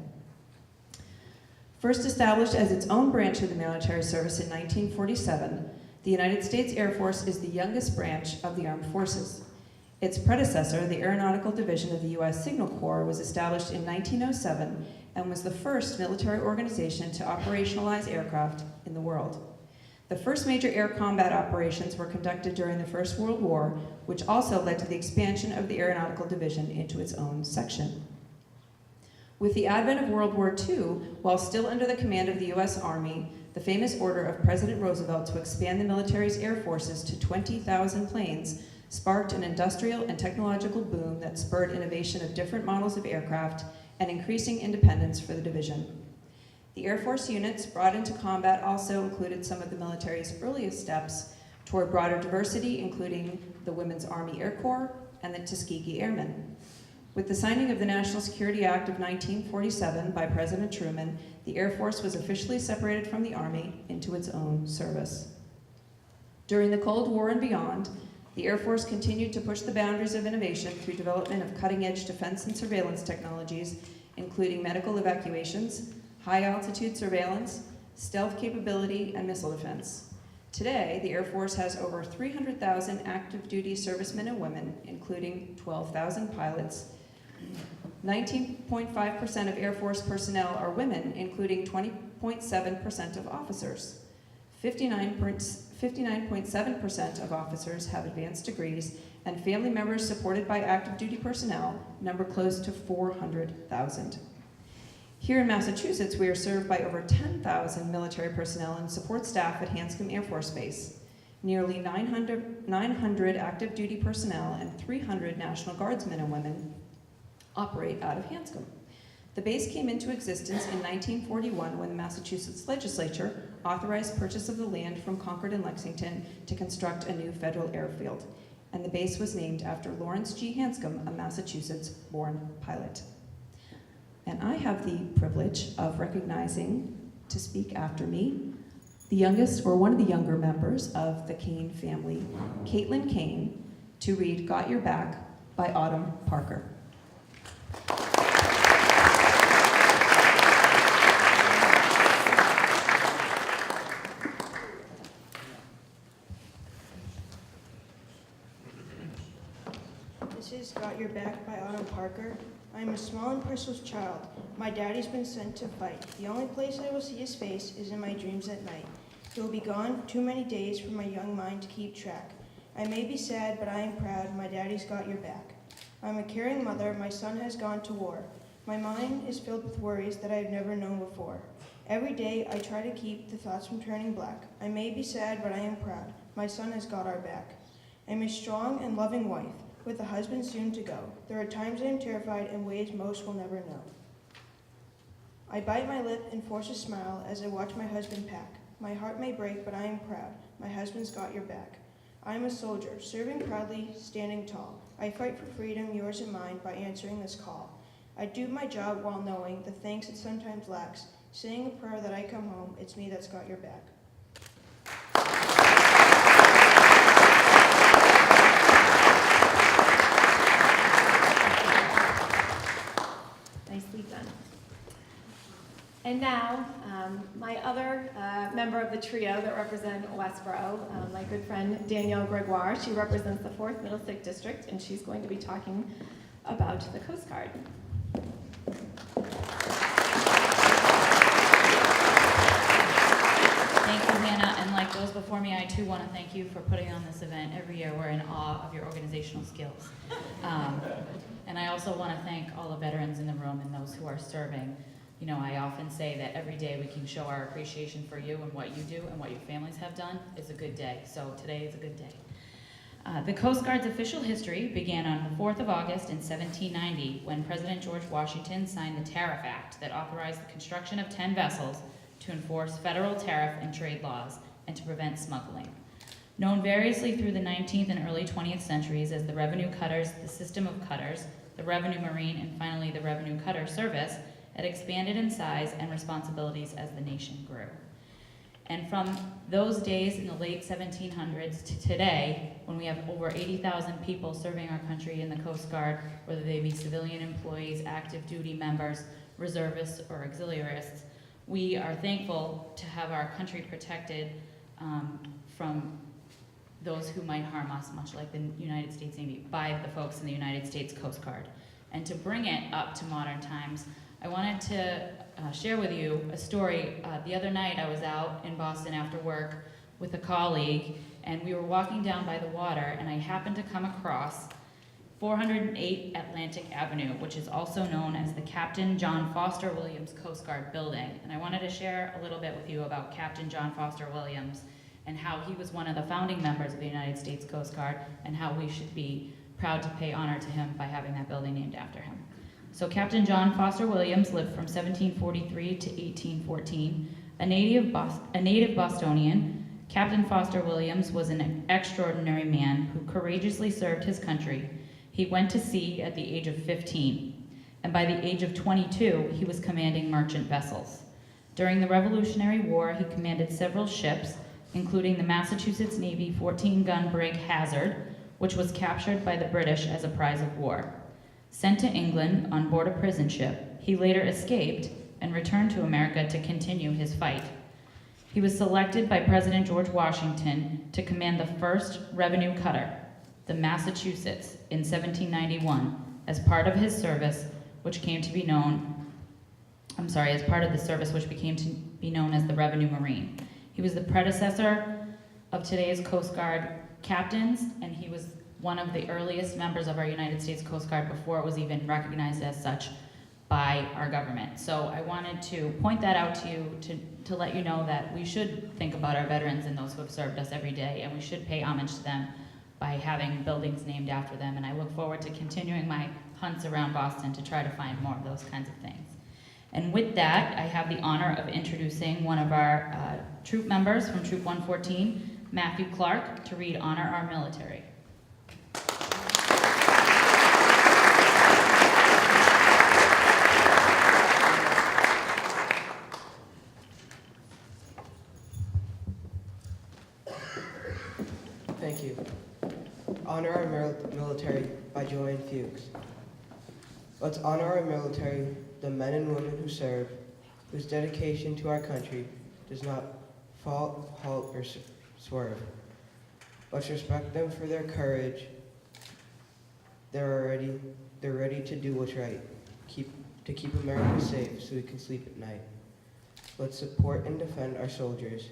First established as its own branch of the military service in 1947, the United States Air Force is the youngest branch of the armed forces. Its predecessor, the Aeronautical Division of the U.S. Signal Corps, was established in 1907 and was the first military organization to operationalize aircraft in the world. The first major air combat operations were conducted during the First World War, which also led to the expansion of the Aeronautical Division into its own section. With the advent of World War II, while still under the command of the U.S. Army, the famous order of President Roosevelt to expand the military's air forces to 20,000 planes sparked an industrial and technological boom that spurred innovation of different models of aircraft and increasing independence for the division. The Air Force units brought into combat also included some of the military's earliest steps toward broader diversity, including the Women's Army Air Corps and the Tuskegee Airmen. With the signing of the National Security Act of 1947 by President Truman, the Air Force was officially separated from the Army into its own service. During the Cold War and beyond, the Air Force continued to push the boundaries of innovation through development of cutting-edge defense and surveillance technologies, including medical evacuations, high-altitude surveillance, stealth capability, and missile defense. Today, the Air Force has over 300,000 active duty servicemen and women, including 12,000 pilots. 19.5% of Air Force personnel are women, including 20.7% of officers. 59.7% of officers have advanced degrees, and family members supported by active duty personnel number close to 400,000. Here in Massachusetts, we are served by over 10,000 military personnel and support staff at Hanscom Air Force Base. Nearly 900 active duty personnel and 300 National Guardsmen and women operate out of Hanscom. The base came into existence in 1941 when the Massachusetts legislature authorized purchase of the land from Concord and Lexington to construct a new federal airfield, and the base was named after Lawrence G. Hanscom, a Massachusetts-born pilot. And I have the privilege of recognizing, to speak after me, the youngest, or one of the younger members of the Kane family, Caitlin Kane, to read "Got Your Back" by Autumn Parker. This is "Got Your Back" by Autumn Parker. I am a small and precious child. My daddy's been sent to fight. The only place I will see his face is in my dreams at night. He will be gone too many days for my young mind to keep track. I may be sad, but I am proud. My daddy's got your back. I'm a caring mother. My son has gone to war. My mind is filled with worries that I have never known before. Every day I try to keep the thoughts from turning black. I may be sad, but I am proud. My son has got our back. I'm a strong and loving wife, with a husband soon to go. There are times I am terrified in ways most will never know. I bite my lip and force a smile as I watch my husband pack. My heart may break, but I am proud. My husband's got your back. I am a soldier, serving proudly, standing tall. I fight for freedom, yours and mine, by answering this call. I do my job while knowing the thanks it sometimes lacks, saying a prayer that I come home, it's me that's got your back. Nicely done. And now, my other member of the trio that represent Westboro, my good friend Danielle Gregoire. She represents the 4th Middlesex District, and she's going to be talking about the Coast Guard. Thank you, Hannah, and like those before me, I too want to thank you for putting on this event. Every year we're in awe of your organizational skills. And I also want to thank all the veterans in the room and those who are serving. You know, I often say that every day we can show our appreciation for you and what you do and what your families have done is a good day. So today is a good day. The Coast Guard's official history began on the 4th of August in 1790 when President George Washington signed the Tariff Act that authorized the construction of 10 vessels to enforce federal tariff and trade laws and to prevent smuggling. Known variously through the 19th and early 20th centuries as the Revenue Cutters, the System of Cutters, the Revenue Marine, and finally the Revenue Cutter Service, it expanded in size and responsibilities as the nation grew. And from those days in the late 1700s to today, when we have over 80,000 people serving our country in the Coast Guard, whether they be civilian employees, active duty members, reservists, or auxiliaries, we are thankful to have our country protected from those who might harm us, much like the United States Navy, by the folks in the United States Coast Guard. And to bring it up to modern times, I wanted to share with you a story. The other night I was out in Boston after work with a colleague, and we were walking down by the water, and I happened to come across 408 Atlantic Avenue, which is also known as the Captain John Foster Williams Coast Guard Building. And I wanted to share a little bit with you about Captain John Foster Williams and how he was one of the founding members of the United States Coast Guard and how we should be proud to pay honor to him by having that building named after him. So Captain John Foster Williams lived from 1743 to 1814. A native Bostonian, Captain Foster Williams was an extraordinary man who courageously served his country. He went to sea at the age of 15, and by the age of 22, he was commanding merchant vessels. During the Revolutionary War, he commanded several ships, including the Massachusetts Navy 14-gun brig Hazard, which was captured by the British as a prize of war. Sent to England on board a prison ship, he later escaped and returned to America to continue his fight. He was selected by President George Washington to command the first revenue cutter, the Massachusetts, in 1791, as part of his service, which came to be known, as part of the service which became to be known as the Revenue Marine. He was the predecessor of today's Coast Guard captains, and he was one of the earliest members of our United States Coast Guard before it was even recognized as such by our government. So I wanted to point that out to you to let you know that we should think about our veterans and those who have served us every day, and we should pay homage to them by having buildings named after them. And I look forward to continuing my hunts around Boston to try to find more of those kinds of things. And with that, I have the honor of introducing one of our troop members from Troop 114, Matthew Clark, to read Honor Our Military. Thank you. Honor Our Military by Joanne Fuchs. Let's honor our military, the men and women who serve, whose dedication to our country does not fall, halt, or swerve. Let's respect them for their courage. They're ready to do what's right, to keep America safe so we can sleep at night. Let's support and defend our soldiers,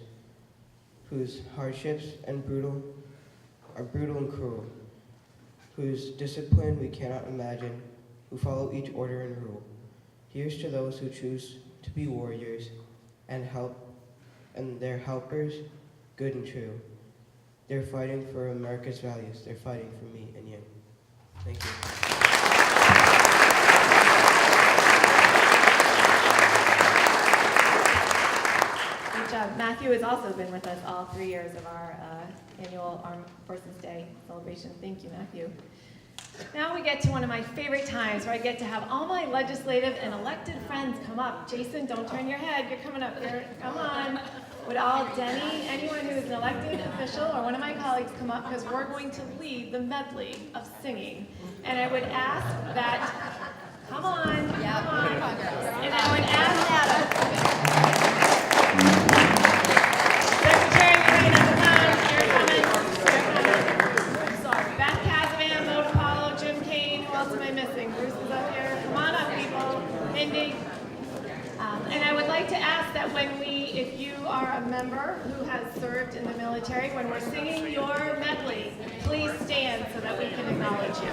whose hardships are brutal and cruel, whose discipline we cannot imagine, who follow each order and rule. Here's to those who choose to be warriors and their helpers, good and true. They're fighting for America's values. They're fighting for me and you. Thank you. Good job. Matthew has also been with us all 3 years of our annual Armed Forces Day celebration. Thank you, Matthew. Now we get to one of my favorite times where I get to have all my legislative and elected friends come up. Jason, don't turn your head. You're coming up here. Come on. Would all Denny, anyone who is an elected official, or one of my colleagues come up, because we're going to lead the medley of singing. And I would ask that, come on, come on. And I would ask Secretary Green at the time, you're coming. I'm sorry. Beth Casavan, Mo DiPaolo, Jim Kane, who else am I missing? Bruce is up here. Come on up, people. Mindy. And I would like to ask that if you are a member who has served in the military, when we're singing your medley, please stand so that we can acknowledge you.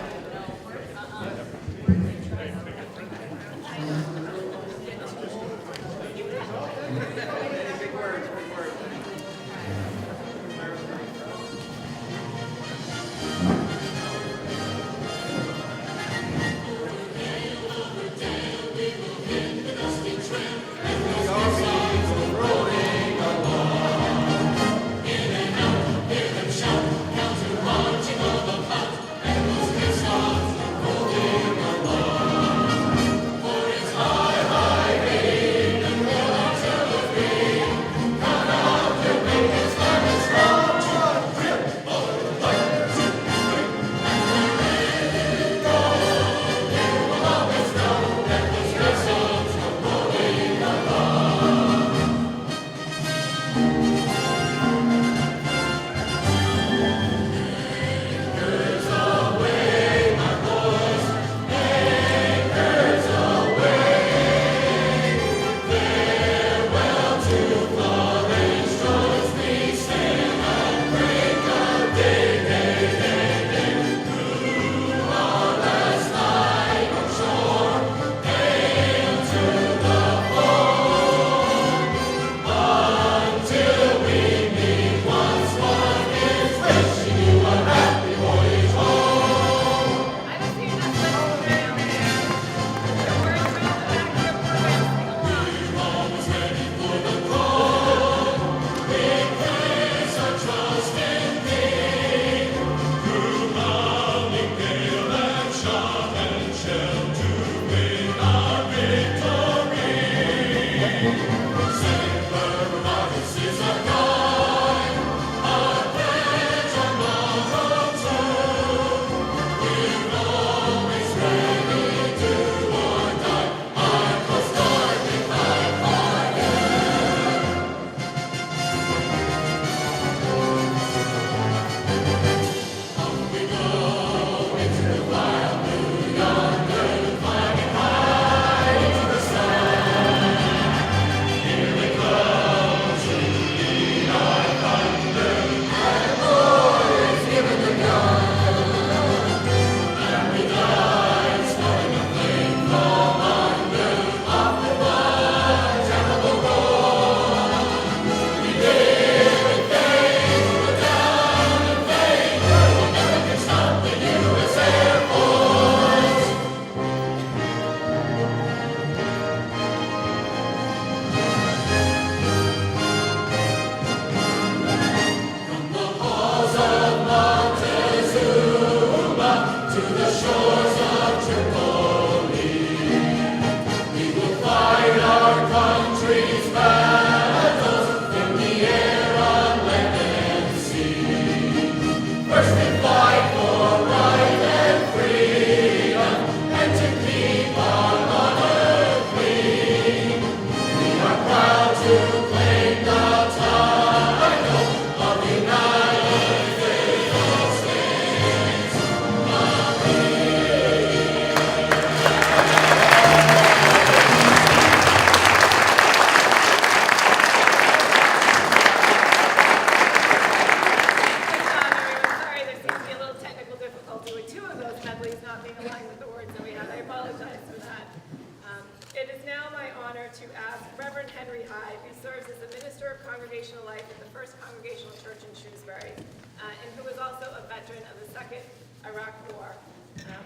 Jeffrey Hyde, who serves as the Minister of Congregational Life at the First Congregational Church in Shrewsbury, and who is also a veteran of the Second Iraq War,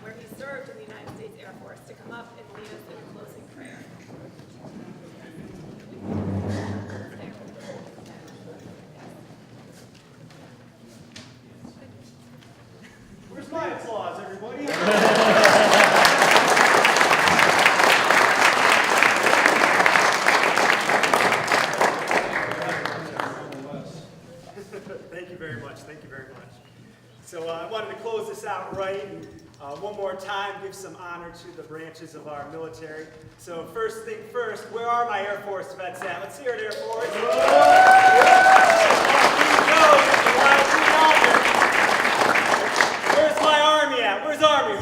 where he served in the United States Air Force, to come up and lead us in a closing prayer. Where's my applause, everybody? Thank you very much. Thank you very much. So I wanted to close this out right and one more time give some honor to the branches of our military. So first thing first, where are my Air Force vets at? Let's hear it, Air Force. Where's my Army at? Where's Army?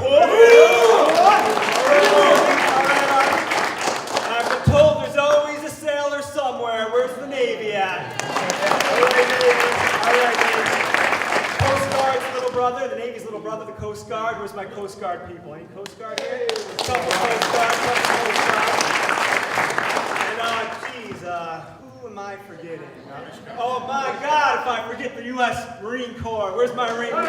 I've been told there's always a sailor somewhere. Where's the Navy at? All right, Navy. Coast Guard's little brother, the Navy's little brother, the Coast Guard. Where's my Coast Guard people? Any Coast Guard here? Couple Coast Guard, who am I forgetting? Oh my God, if I forget the U.S. Marine Corps. Where's my Marine Corps?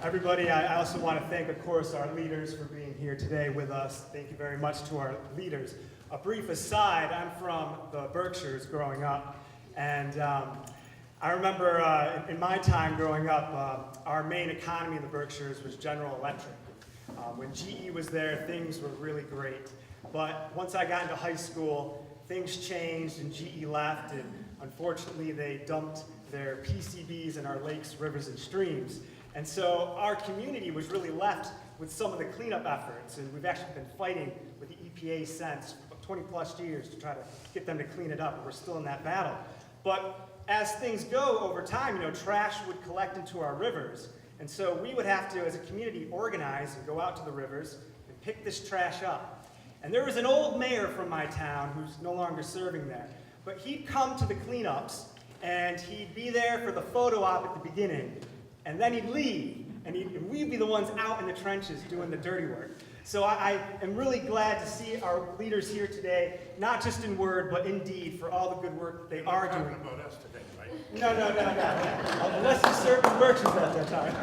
Everybody, I also want to thank, of course, our leaders for being here today with us. Thank you very much to our leaders. A brief aside, I'm from the Berkshires growing up, and I remember in my time growing up, our main economy in the Berkshires was General Electric. When GE was there, things were really great. But once I got into high school, things changed and GE left, and unfortunately they dumped their PCBs in our lakes, rivers, and streams. And so our community was really left with some of the cleanup efforts, and we've actually been fighting with the EPA since 20 plus years to try to get them to clean it up, and we're still in that battle. But as things go over time, trash would collect into our rivers, and so we would have to, as a community, organize and go out to the rivers and pick this trash up. And there was an old mayor from my town who's no longer serving there, but he'd come to the cleanups, and he'd be there for the photo op at the beginning, and then he'd leave, and we'd be the ones out in the trenches doing the dirty work. So I am really glad to see our leaders here today, not just in word, but in deed, for all the good work that they are doing. You're talking about us today, right? No. Unless you served in Berkshires at that time.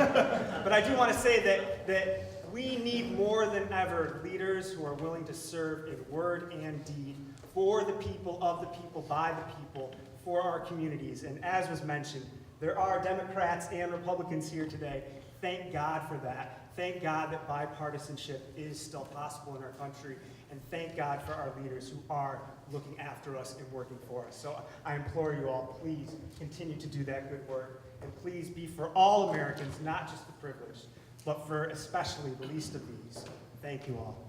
But I do want to say that we need more than ever leaders who are willing to serve in word and deed for the people, of the people, by the people, for our communities. And as was mentioned, there are Democrats and Republicans here today. Thank God for that. Thank God that bipartisanship is still possible in our country. And thank God for our leaders who are looking after us and working for us. So I implore you all, please continue to do that good work. And please be for all Americans, not just the privileged, but for especially the least of these. Thank you all.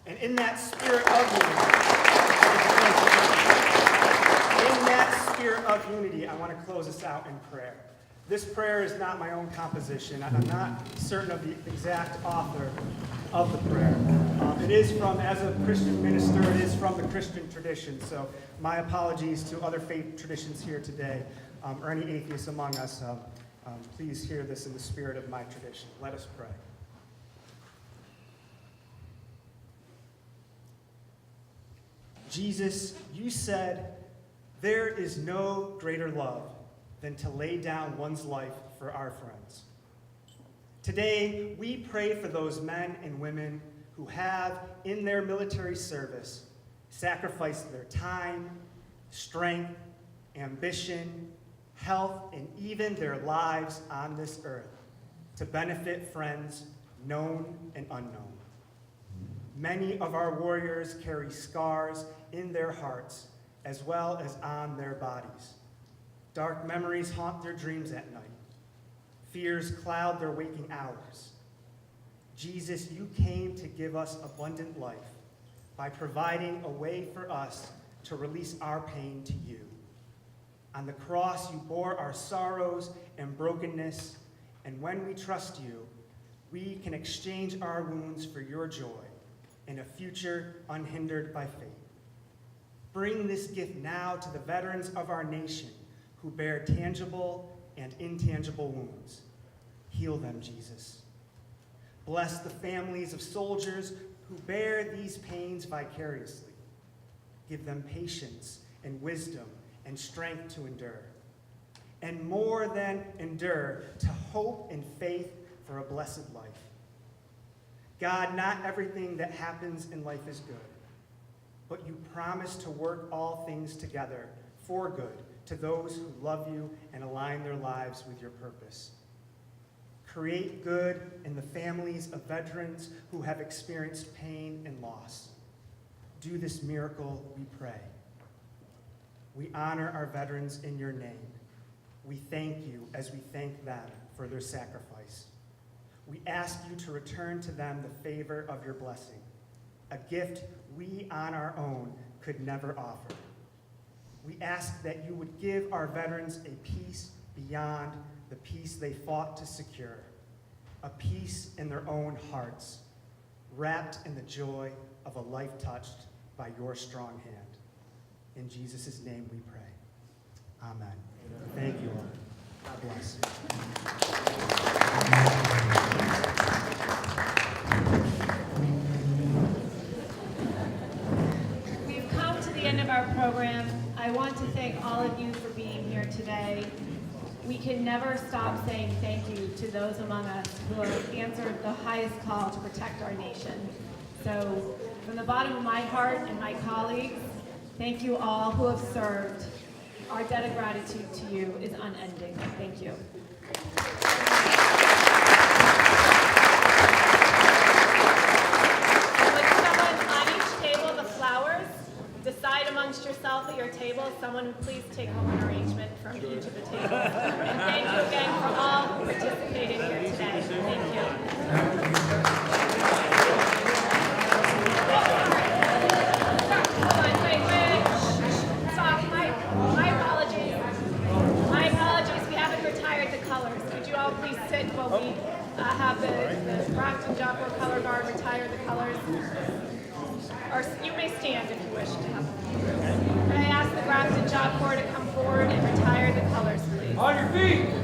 And in that spirit of unity, I want to close us out in prayer. This prayer is not my own composition. I'm not certain of the exact author of the prayer. It is from, as a Christian minister, it is from the Christian tradition. So my apologies to other faith traditions here today, or any atheists among us. Please hear this in the spirit of my tradition. Let us pray. Jesus, you said, there is no greater love than to lay down one's life for our friends. Today, we pray for those men and women who have, in their military service, sacrificed their time, strength, ambition, health, and even their lives on this earth to benefit friends known and unknown. Many of our warriors carry scars in their hearts as well as on their bodies. Dark memories haunt their dreams at night. Fears cloud their waking hours. Jesus, you came to give us abundant life by providing a way for us to release our pain to you. On the cross, you bore our sorrows and brokenness, and when we trust you, we can exchange our wounds for your joy in a future unhindered by fate. Bring this gift now to the veterans of our nation who bear tangible and intangible wounds. Heal them, Jesus. Bless the families of soldiers who bear these pains vicariously. Give them patience and wisdom and strength to endure. And more than endure, to hope and faith for a blessed life. God, not everything that happens in life is good, but you promise to work all things together for good to those who love you and align their lives with your purpose. Create good in the families of veterans who have experienced pain and loss. Do this miracle, we pray. We honor our veterans in your name. We thank you as we thank them for their sacrifice. We ask you to return to them the favor of your blessing, a gift we on our own could never offer. We ask that you would give our veterans a peace beyond the peace they fought to secure, a peace in their own hearts, wrapped in the joy of a life touched by your strong hand. In Jesus' name we pray. Amen. Thank you all. God bless. We've come to the end of our program. I want to thank all of you for being here today. We can never stop saying thank you to those among us who have answered the highest call to protect our nation. So, from the bottom of my heart and my colleagues, thank you all who have served. Our debt of gratitude to you is unending. Thank you. Would someone on each table, the flowers, decide amongst yourself at your table, someone would please take home an arrangement from each of the tables. And thank you again for all who participated here today. Thank you. Please sit while we have the Grafton Job Corps color guard retire the colors. Or you may stand if you wish to have them. Can I ask the Grafton Job Corps to come forward and retire the colors, please? On your feet!